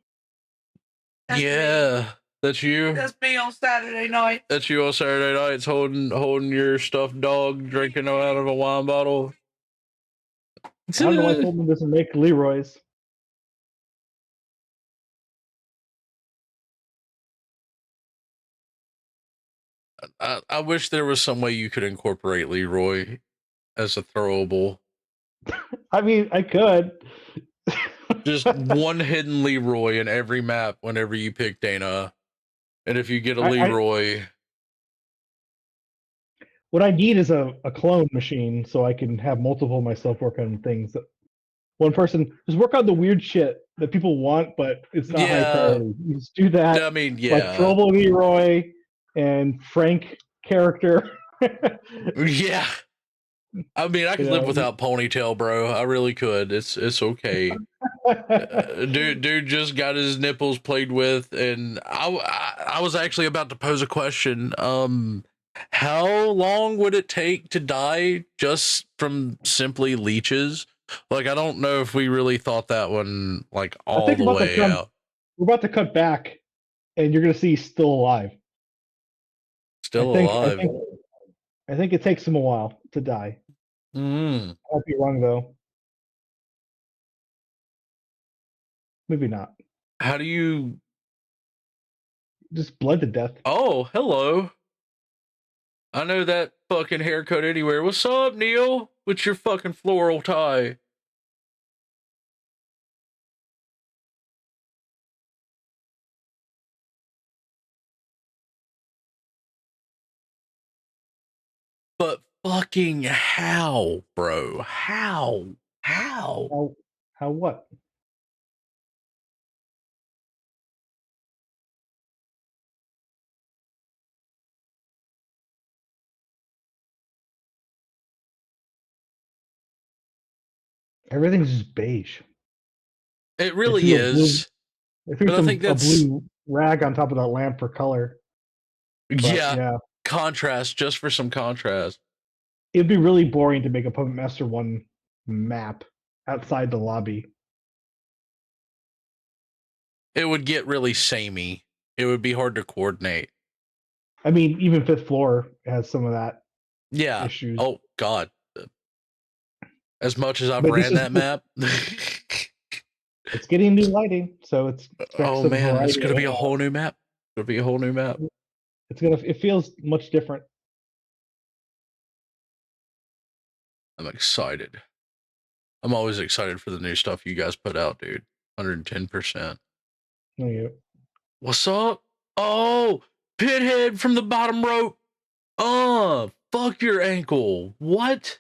That's me. Yeah. That's you. That's me on Saturday night. That's you on Saturday nights holding your stuffed dog, drinking out of a wine bottle. I don't know why Pullman doesn't make Leroy's. I wish there was some way you could incorporate Leroy as a throwable. I mean, I could. Just one hidden Leroy in every map whenever you pick Dana. And if you get a Leroy. What I need is a clone machine so I can have multiple of myself work on things. One person just work on the weird shit that people want, but it's not high priority. You just do that. I mean, yeah. Like Throwable Leroy and Frank character. Yeah. I mean, I could live without ponytail, bro. I really could. It's okay. Dude just got his nipples played with, and I was actually about to pose a question. How long would it take to die just from simply leeches? Like, I don't know if we really thought that one like all the way out. We're about to cut back, and you're gonna see he's still alive. Still alive. I think it takes him a while to die. I might be wrong though. Maybe not. How do you just bled to death? Oh, hello. I know that fucking haircut anywhere. What's up, Neil? With your fucking floral tie. But fucking how, bro? How? How what? Everything's just beige. It really is. But I think that's a blue rag on top of that lamp for color. Yeah. Contrast, just for some contrast. It'd be really boring to make a Puppet Master 1 map outside the lobby. It would get really samey. It would be hard to coordinate. I mean, even Fifth Floor has some of that. Yeah. Issues. Oh God. As much as I've ran that map. It's getting new lighting, so it's. Oh man, it's gonna be a whole new map. It'll be a whole new map. It feels much different. I'm excited. I'm always excited for the new stuff you guys put out, dude. 110%. Thank you. What's up? Oh, Pinhead from the bottom rope. Fuck your ankle. What?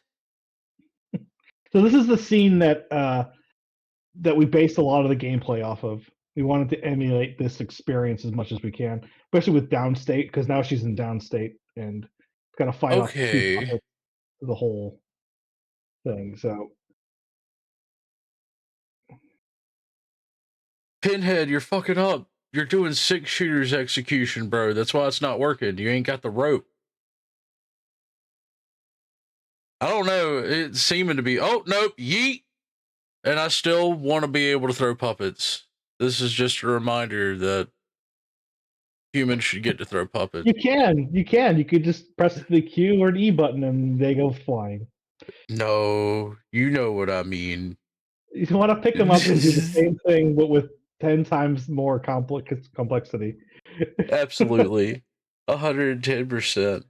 So this is the scene that that we based a lot of the gameplay off of. We wanted to emulate this experience as much as we can, especially with Downstate, because now she's in Downstate and got to fight off the whole thing. So, Pinhead, you're fucking up. You're doing 6 shooters execution, bro. That's why it's not working. You ain't got the rope. I don't know. It's seeming to be. Oh, nope. Yeet. And I still want to be able to throw puppets. This is just a reminder that humans should get to throw puppets. You can. You could just press the Q or an E button and they go flying. No, you know what I mean. You want to pick them up and do the same thing, but with 10 times more complexity. Absolutely. 110%.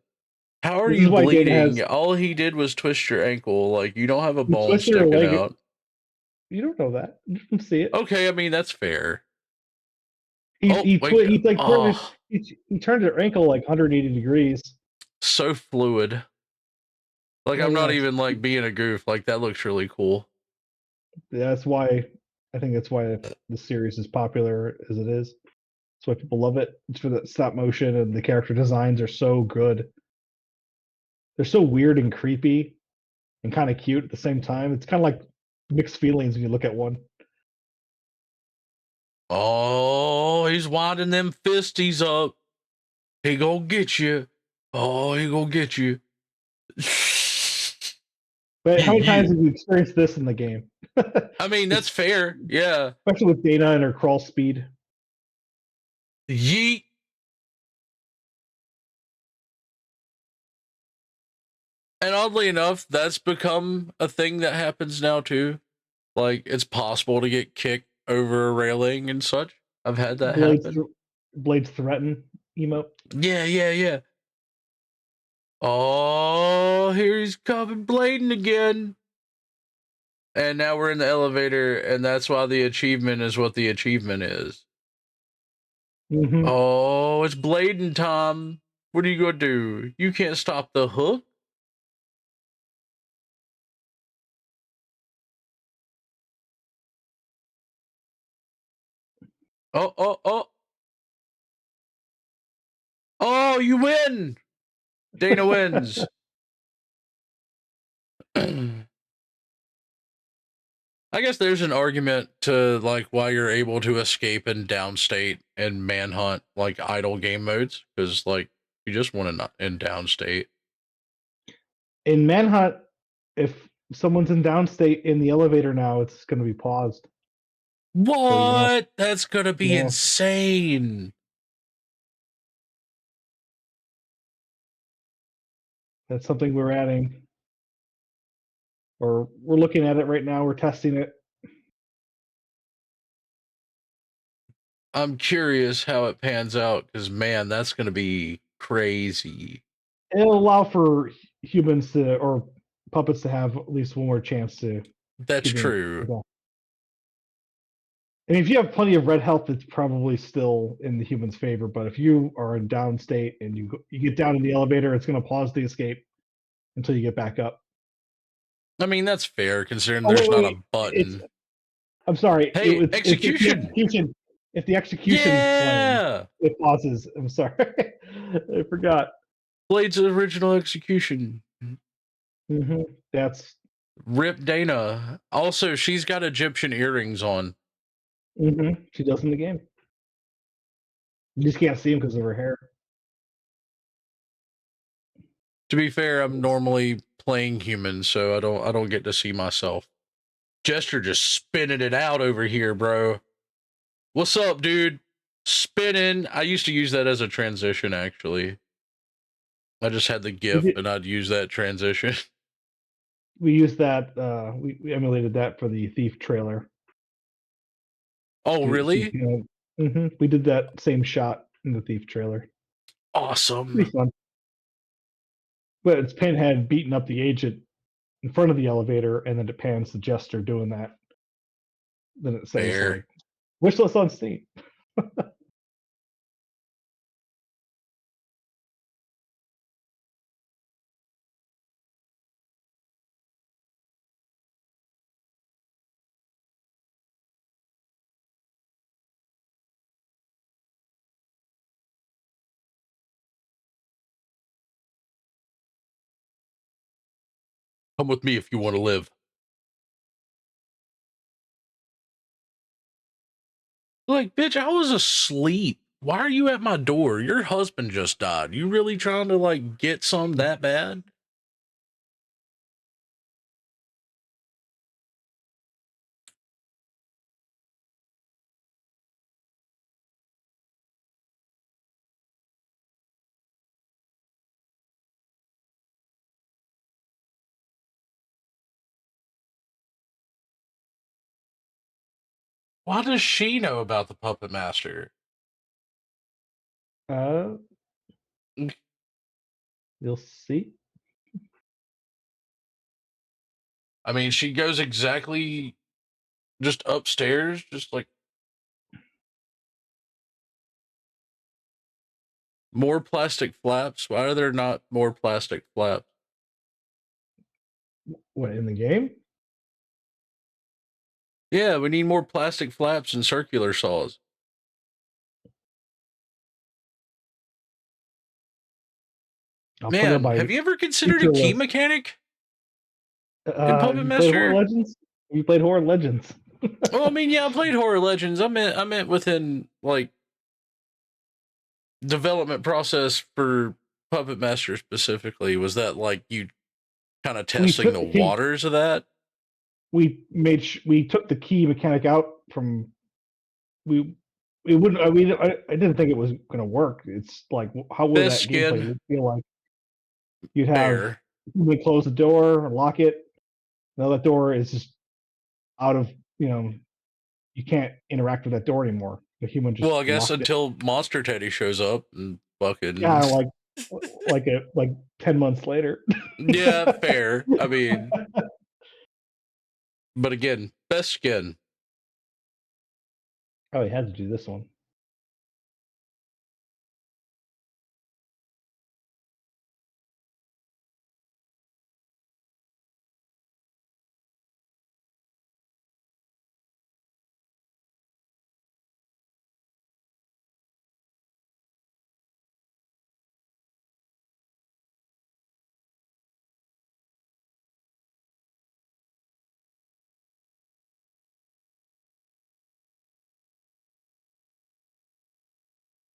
How are you bleeding? All he did was twist your ankle. Like, you don't have a bone sticking out. You don't know that. You can see it. Okay, I mean, that's fair. He turned her ankle like 180 degrees. So fluid. Like, I'm not even like being a goof. Like, that looks really cool. That's why I think that's why the series is popular as it is. That's why people love it. It's for the stop motion and the character designs are so good. They're so weird and creepy and kind of cute at the same time. It's kind of like mixed feelings when you look at one. Oh, he's winding them fisties up. He gonna get you. Oh, he gonna get you. But how many Yeah. times have you experienced this in the game? I mean, that's fair. Yeah. Especially with Dana and her crawl speed. Yeet. And oddly enough, that's become a thing that happens now too. Like, it's possible to get kicked over a railing and such. I've had that happen. Blades threaten emote. Yeah. Oh, here he's coming blading again. And now we're in the elevator, and that's why the achievement is what the achievement is. Mm-hmm. Oh, it's blading time. What are you gonna do? You can't stop the hook. Oh. Oh, you win! Dana wins. I guess there's an argument to like why you're able to escape and downstate and manhunt like idle game modes, because like you just want to not in downstate. In Manhunt, if someone's in downstate in the elevator now, it's going to be paused. What? That's gonna be Yeah. insane. That's something we're adding. Or we're looking at it right now. We're testing it. I'm curious how it pans out because man, that's gonna be crazy. It'll allow for humans to or puppets to have at least one more chance to. That's get in. true. And if you have plenty of red health, it's probably still in the human's favor. But if you are in downstate and you get down in the elevator, it's going to pause the escape until you get back up. I mean, that's fair considering there's not a button. I'm sorry. Hey, execution. If the execution Yeah, it pauses. I'm sorry. I forgot. Blade's original execution. Mm-hmm. That's Rip Dana. Also, she's got Egyptian earrings on. Mm-hmm. She does in the game. You just can't see them because of her hair. To be fair, I'm normally playing human, so I don't get to see myself. Jester just spinning it out over here, bro. What's up, dude? Spinning. I used to use that as a transition, actually. I just had the GIF and I'd use that transition. We used that. We emulated that for the Thief trailer. Oh, really? Mm-hmm. We did that same shot in the Thief trailer. Awesome. Pretty fun. But it's Pinhead beating up the agent in front of the elevator, and then it pans the Jester doing that. Then it says, like, "Wishlist on Steam." Come with me if you want to live. Like, bitch, I was asleep. Why are you at my door? Your husband just died. You really trying to, like, get some that bad? Why does she know about the Puppet Master? You'll see. I mean, she goes exactly just upstairs, just like more plastic flaps. Why are there not more plastic flaps? What, in the game? Yeah, we need more plastic flaps and circular saws. I'll put it on Man, my have you ever considered a future key list. mechanic in Puppet You played Horror Master? Legends? You played Horror Legends? Well, I mean, yeah, I played Horror Legends. I meant within like development process for Puppet Master specifically. Was that like you kind of We testing took the the key. waters of that? We took the key mechanic out from we. It wouldn't. I didn't think it was going to work. It's like, how would Best that gameplay skin, feel like? You'd have fair. you close the door, lock it. Now that door is just out of, you can't interact with that door anymore. The human just Well, I guess locked it. until Monster Teddy shows up and fucking Yeah, like 10 months later. yeah, fair. I mean, but again, best skin. Oh, he had to do this one.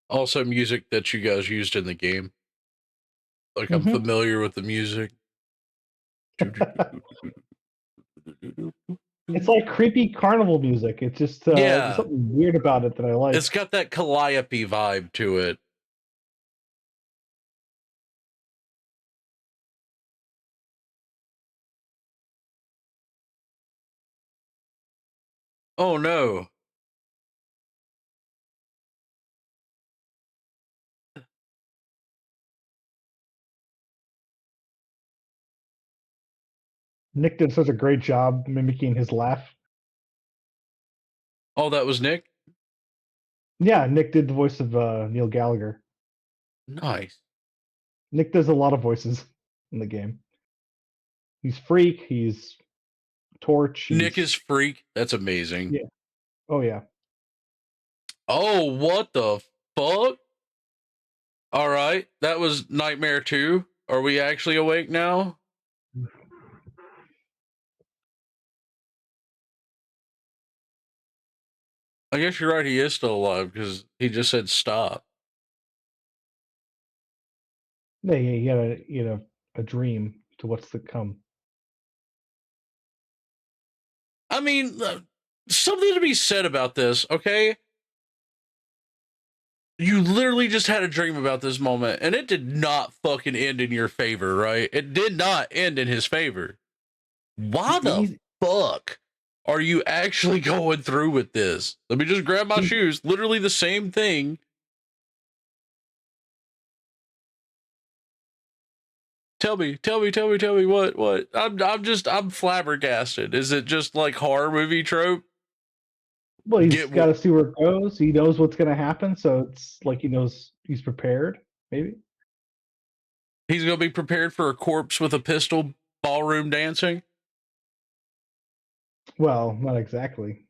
Also, music that you guys used in the game. Like I'm Mhm. familiar with the music. It's like creepy carnival music. It's just Yeah. there's something weird about it that I like. It's got that Calliope vibe to it. Oh no. Nick did such a great job mimicking his laugh. Oh, that was Nick? Yeah, Nick did the voice of Neil Gallagher. Nice. Nick does a lot of voices in the game. He's Freak. He's Torch. Nick is Freak. That's amazing. Yeah. Oh yeah. Oh, what the fuck? All right. That was Nightmare 2. Are we actually awake now? I guess you're right. He is still alive because he just said stop. Yeah, he had a dream to what's to come. I mean, something to be said about this, okay? You literally just had a dream about this moment, and it did not fucking end in your favor, right? It did not end in his favor. Why the fuck are you actually going through with this? Let me just grab my shoes. Literally the same thing. Tell me what? I'm flabbergasted. Is it just like horror movie trope? Well, he's got to see where it goes. He knows what's going to happen, so it's like he knows he's prepared. Maybe he's going to be prepared for a corpse with a pistol ballroom dancing. Well, not exactly.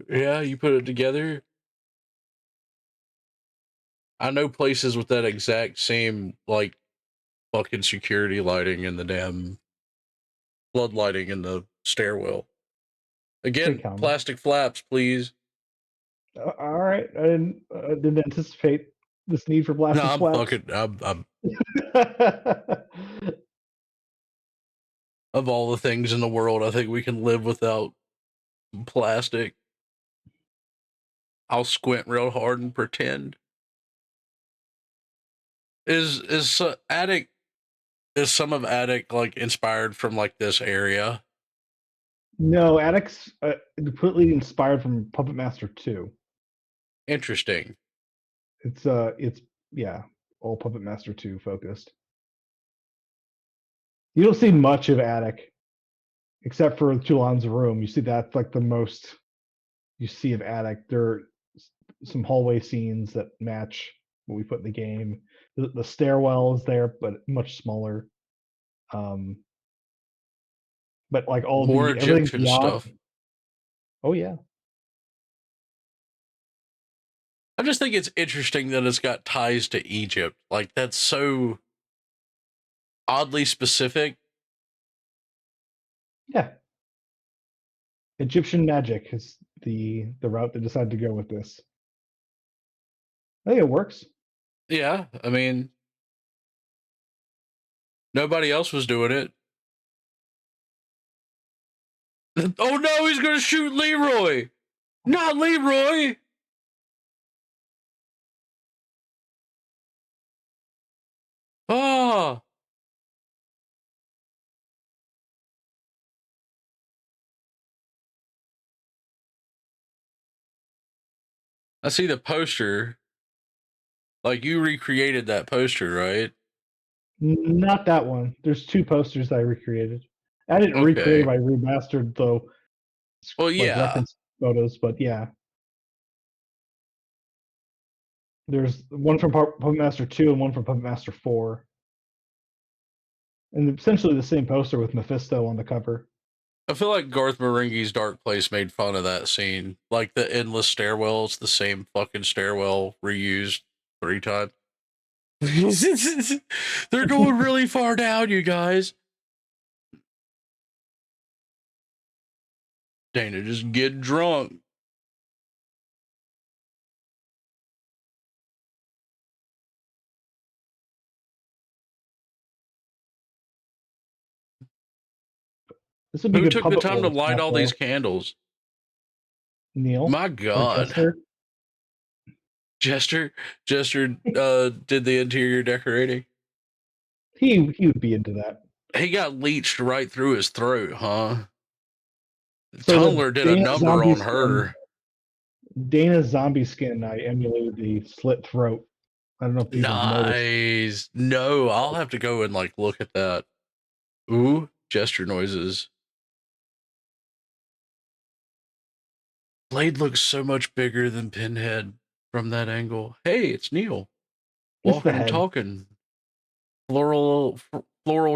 Yeah, you put it together. I know places with that exact same like fucking security lighting and the damn flood lighting in the stairwell. Again, plastic flaps, please. All right, I didn't anticipate this need for plastic flaps. I'm of all the things in the world, I think we can live without plastic. I'll squint real hard and pretend. Is Attic? Is some of Attic like inspired from like this area? No, Attic's completely inspired from Puppet Master 2. Interesting. It's yeah, all Puppet Master 2 focused. You don't see much of Attic, except for Chulan's room. You see that's like the most you see of Attic. There are some hallway scenes that match what we put in the game. The stairwell is there, but much smaller. but like all More the everything Egyptian beyond. stuff. Oh yeah, I just think it's interesting that it's got ties to Egypt. Like that's so oddly specific. yeah. Egyptian magic is the route they decided to go with this. I think it works. Yeah, I mean, nobody else was doing it. Oh no, he's gonna shoot Leroy! Not Leroy! Ah! I see the poster. Like you recreated that poster, right? Not that one. There's two posters I recreated. I didn't recreate Okay. them. I remastered though, Well, like yeah. reference photos. But yeah, there's one from Puppet Master 2 and one from Puppet Master 4, and essentially the same poster with Mephisto on the cover. I feel like Garth Marenghi's Dark Place made fun of that scene. Like the endless stairwell, it's the same fucking stairwell reused 3 times. They're going really far down, you guys. Dana, just get drunk. This would be Who good took the Puppet time to World light stuff, all these though. candles? Neil My or God. Jester. Jester did the interior decorating. He would be into that. He got leached right through his throat, huh? So the Tunneler did a Dana number zombie on skin, her. Dana's zombie skin, I emulated the slit throat. I don't know if people have noticed. Nice. No, I'll have to go and like look at that. Ooh, gesture noises. Blade looks so much bigger than Pinhead from that angle. Hey, it's Neil. It's the Walking and head. talking. Floral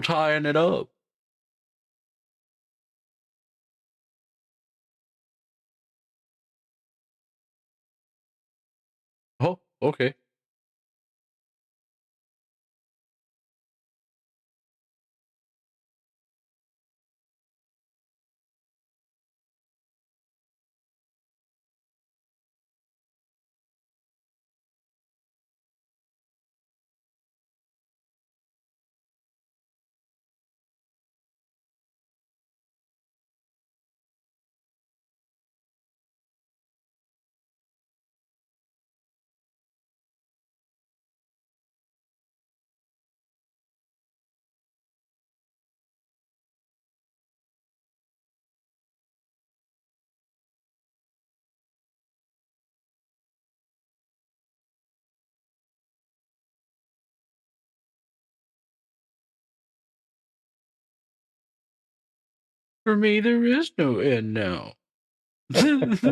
tying it up. Oh, okay. For me, there is no end now. He's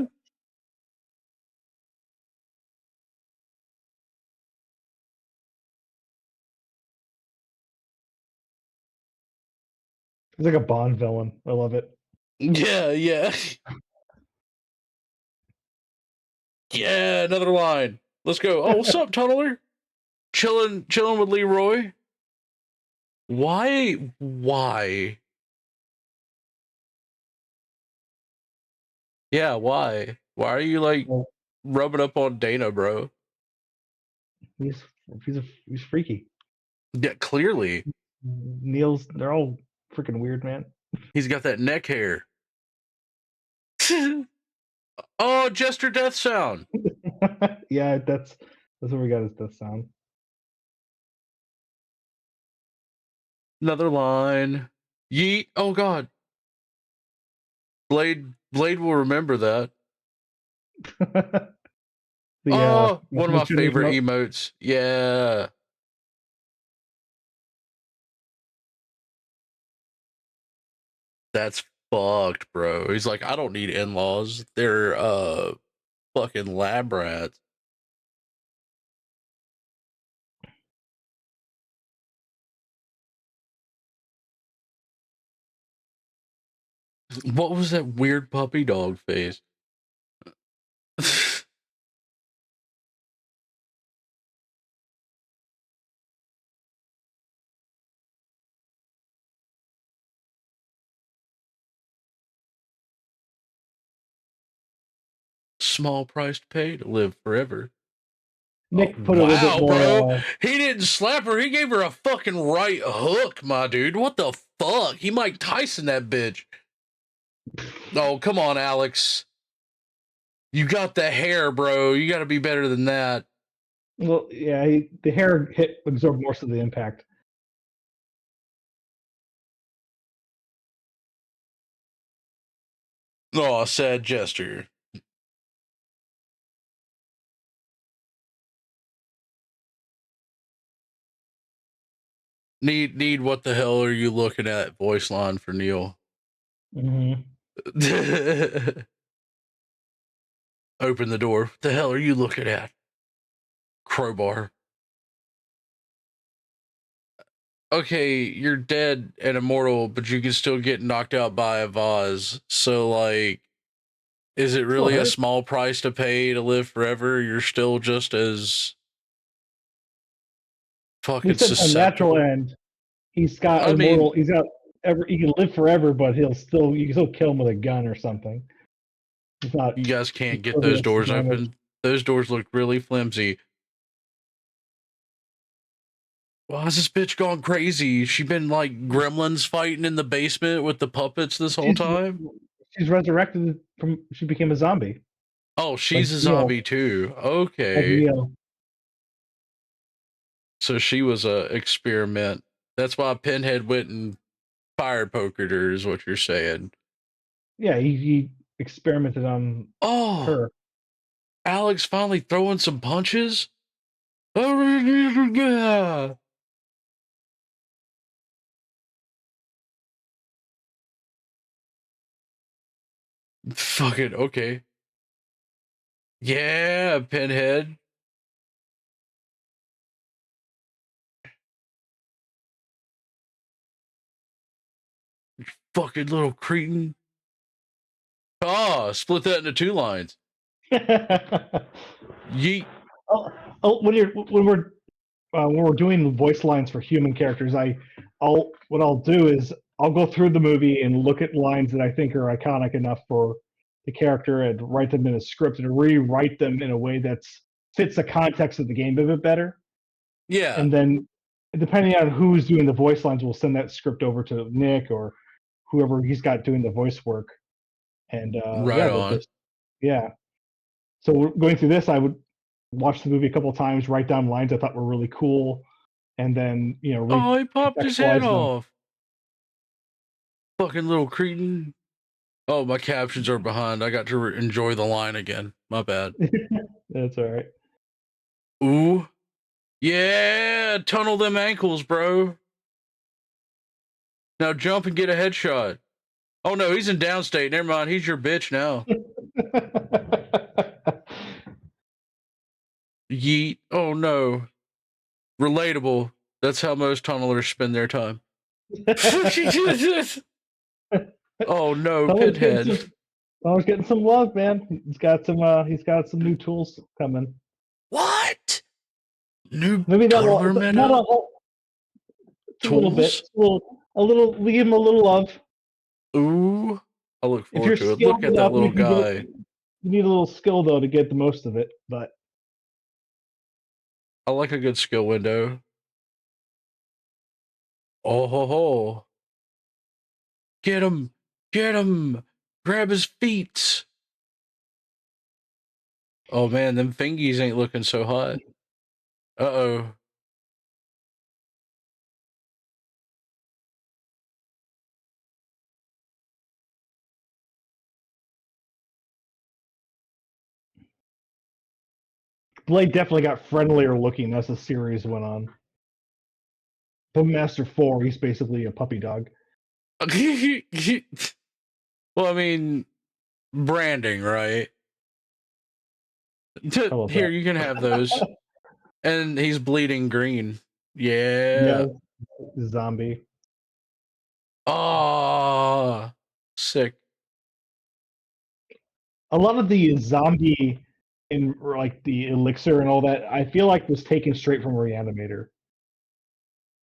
like a Bond villain. I love it. Yeah, yeah. Yeah, another line. Let's go. Oh, what's up, Tunneler? Chilling with Leroy. Why? Why? Yeah, why? Why are you like Well, rubbing up on Dana, bro? he's he's freaky. Yeah, clearly. They're all freaking weird, man. He's got that neck hair. Oh, Jester Death Sound. Yeah, that's what we got is the sound. Another line. Yeet. Oh God. Blade will remember that. The Oh, one of my shooting favorite emote. emotes. Yeah. That's fucked, bro. He's like, I don't need in-laws. They're fucking lab rats. What was that weird puppy dog face? Small price to pay to live forever. Nick put a little Wow, bit more. bro. He didn't slap her. He gave her a fucking right hook, my dude. What the fuck? He Mike Tyson that bitch. Oh, come on, Alex. You got the hair, bro. You got to be better than that. Well, yeah, the hair hit absorbed most of the impact. Oh, sad gesture. Need what the hell are you looking at voice line for Neil? Mm-hmm. Open the door. What the hell are you looking at? Crowbar. Okay, you're dead and immortal, but you can still get knocked out by a vase. So, like, is it really a small price to pay to live forever? You're still just as fucking He said a susceptible. natural end. He's got immortal. He's got he can live forever, but you can still kill him with a gun or something. It's not. You guys can't get those doors open. Those doors look really flimsy. Why is this bitch gone crazy? She been like gremlins fighting in the basement with the puppets this whole time? She's resurrected from. She became a zombie. Oh, she's a zombie too. Okay. So she was a experiment. That's why Pinhead went and fire pokered her, is what you're saying. Yeah, he experimented on her. Alex finally throwing some punches? Oh, yeah. Fucking okay. Yeah, Pinhead. Fucking little cretin. Split that into 2 lines. Yeet. When we're doing voice lines for human characters, what I'll do is I'll go through the movie and look at lines that I think are iconic enough for the character and write them in a script and rewrite them in a way that fits the context of the game a bit better. Yeah. And then depending on who's doing the voice lines, we'll send that script over to Nick or whoever he's got doing the voice work. And yeah. So going through this, I would watch the movie a couple of times, write down lines I thought were really cool, and then he popped his head off. Fucking little cretin. Oh, my captions are behind. I got to enjoy the line again. My bad. That's all right. Ooh. Yeah, tunnel them ankles, bro. Now jump and get a headshot. Oh no, he's in downstate. Never mind, he's your bitch now. Yeet. Oh no. Relatable. That's how most tunnelers spend their time. Oh no, Pinhead. Tunnel's getting some love, man. He's got some new tools coming. What? New maybe not Tunnler not a whole tools? A little give him a little love. Ooh. I look forward to it. Look at that little guy. You need a little skill though to get the most of it, but I like a good skill window. Oh ho ho. Get him! Get him! Grab his feet! Oh man, them fingies ain't looking so hot. Uh-oh. Blade definitely got friendlier looking as the series went on. From Master 4, he's basically a puppy dog. Well, I mean, branding, right? Here, you can have those. And he's bleeding green. Yeah. Zombie. Oh, sick. a lot of the zombie and like the elixir and all that, I feel like was taken straight from Reanimator.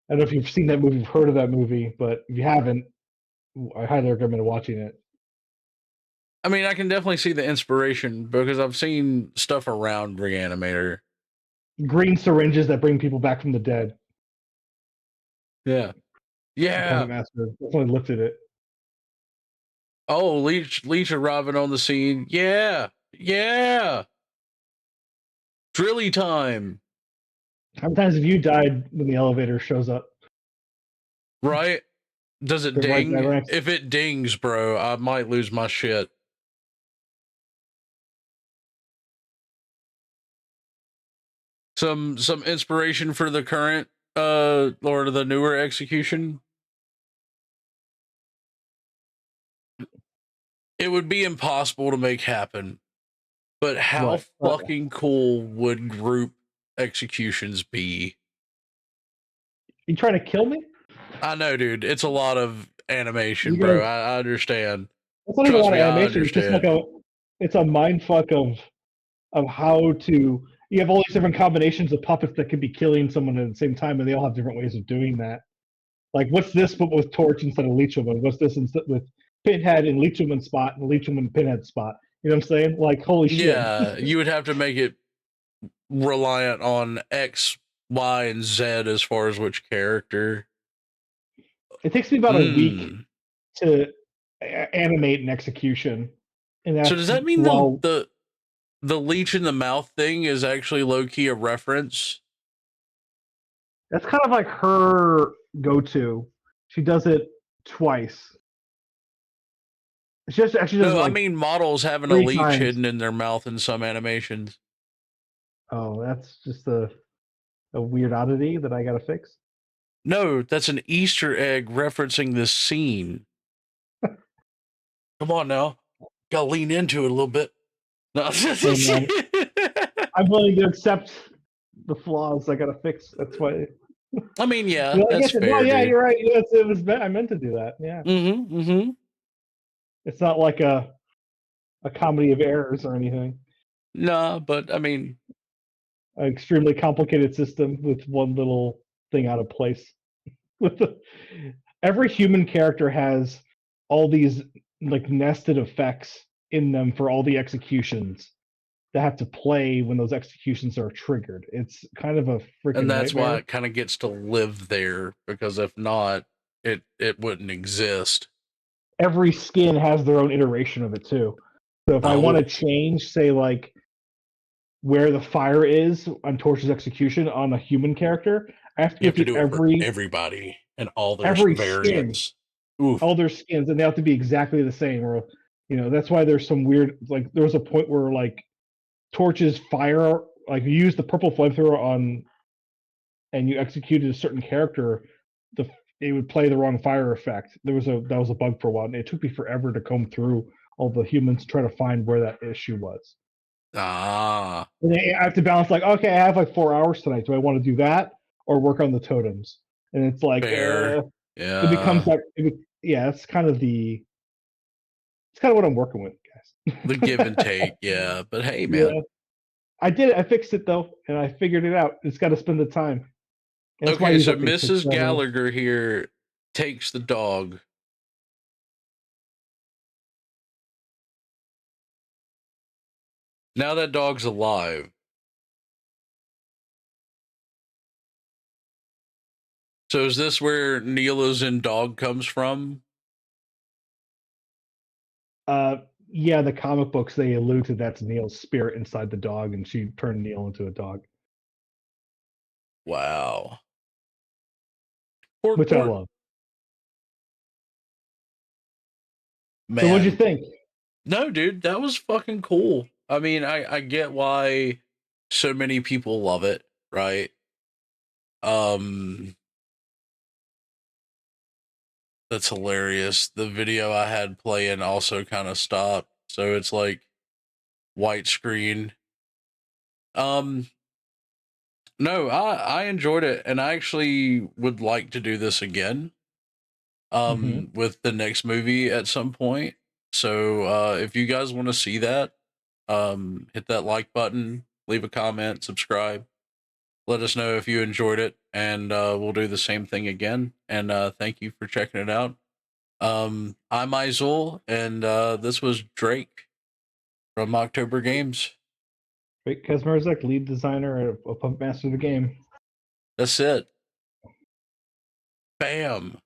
I don't know if you've seen that movie, you've heard of that movie, but if you haven't, I highly recommend watching it. I mean, I can definitely see the inspiration because I've seen stuff around Reanimator. Green syringes that bring people back from the dead. Yeah. Yeah. Puppet Master definitely lifted it. Oh, Leech arriving on the scene. Yeah. Yeah. Drilly time. How many times have you died when the elevator shows up? Right? Does it They're right ding? there next- If it dings, bro, I might lose my shit. Some inspiration for the current or the newer execution. It would be impossible to make happen. But how fucking cool would group executions be? You trying to kill me? I know, dude. It's a lot of animation, You're bro. I understand. It's not even a lot of I animation. It's just like it's a mind fuck of how to. You have all these different combinations of puppets that could be killing someone at the same time, and they all have different ways of doing that. Like, what's this, but with Torch instead of Leechwoman? What's this instead with Pinhead and Leechwoman spot and Leechwoman Pinhead spot? You know what I'm saying? Like, holy shit! Yeah, you would have to make it reliant on X, Y, and Z as far as which character. It takes me about a week to animate an execution. And so does that mean the leech in the mouth thing is actually low key a reference? That's kind of like her go-to. She does it twice. She actually does. No, like I mean models having a leech hidden in their mouth in some animations. Oh, that's just a weird oddity that I gotta fix. No, that's an Easter egg referencing this scene. Come on now, gotta lean into it a little bit. No. I'm willing to accept the flaws I gotta fix. That's why. I mean, yeah, that's fair. No, yeah, you're right. Yes, it was. I meant to do that. Yeah. Mm-hmm. It's not like a comedy of errors or anything. No, but I mean, an extremely complicated system with one little thing out of place. Every human character has all these like nested effects in them for all the executions that have to play when those executions are triggered. It's kind of a freaking and that's nightmare. why it kind of gets to live there, because if not, it wouldn't exist. Every skin has their own iteration of it too. So if I want to change, say like where the fire is on Torch's execution on a human character, I have to you do it for everybody and all their variants. All their skins, and they have to be exactly the same. Or, you know, that's why there's some weird. Like, there was a point where like Torch's fire, like you use the purple flamethrower on, and you executed a certain character, it would play the wrong fire effect. That was a bug for a while, and it took me forever to comb through all the humans to try to find where that issue was. And I have to balance, like, okay, I have like 4 hours tonight. Do I want to do that or work on the totems? And it's like, yeah, it becomes like, it's kind of what I'm working with, guys. The give and take, yeah. But hey, man, yeah. I did it. I fixed it though, and I figured it out. It's got to spend the time. Okay, so Mrs. Gallagher here takes the dog. Now that dog's alive. So is this where Neela's in dog comes from? Yeah, the comic books, they allude to that's Neil's spirit inside the dog, and she turned Neil into a dog. Wow. Which I love. Man. So what'd you think? No, dude, that was fucking cool. I mean, I get why so many people love it, right? That's hilarious. The video I had playing also kind of stopped, so it's like white screen. No, I enjoyed it, and I actually would like to do this again. With the next movie at some point. So if you guys want to see that, hit that like button, leave a comment, subscribe. Let us know if you enjoyed it, and we'll do the same thing again. And thank you for checking it out. I'm Izul, and this was Drake from October Games. Wait, Kazmarzak, lead designer of Puppet Master of the Game. That's it. Bam.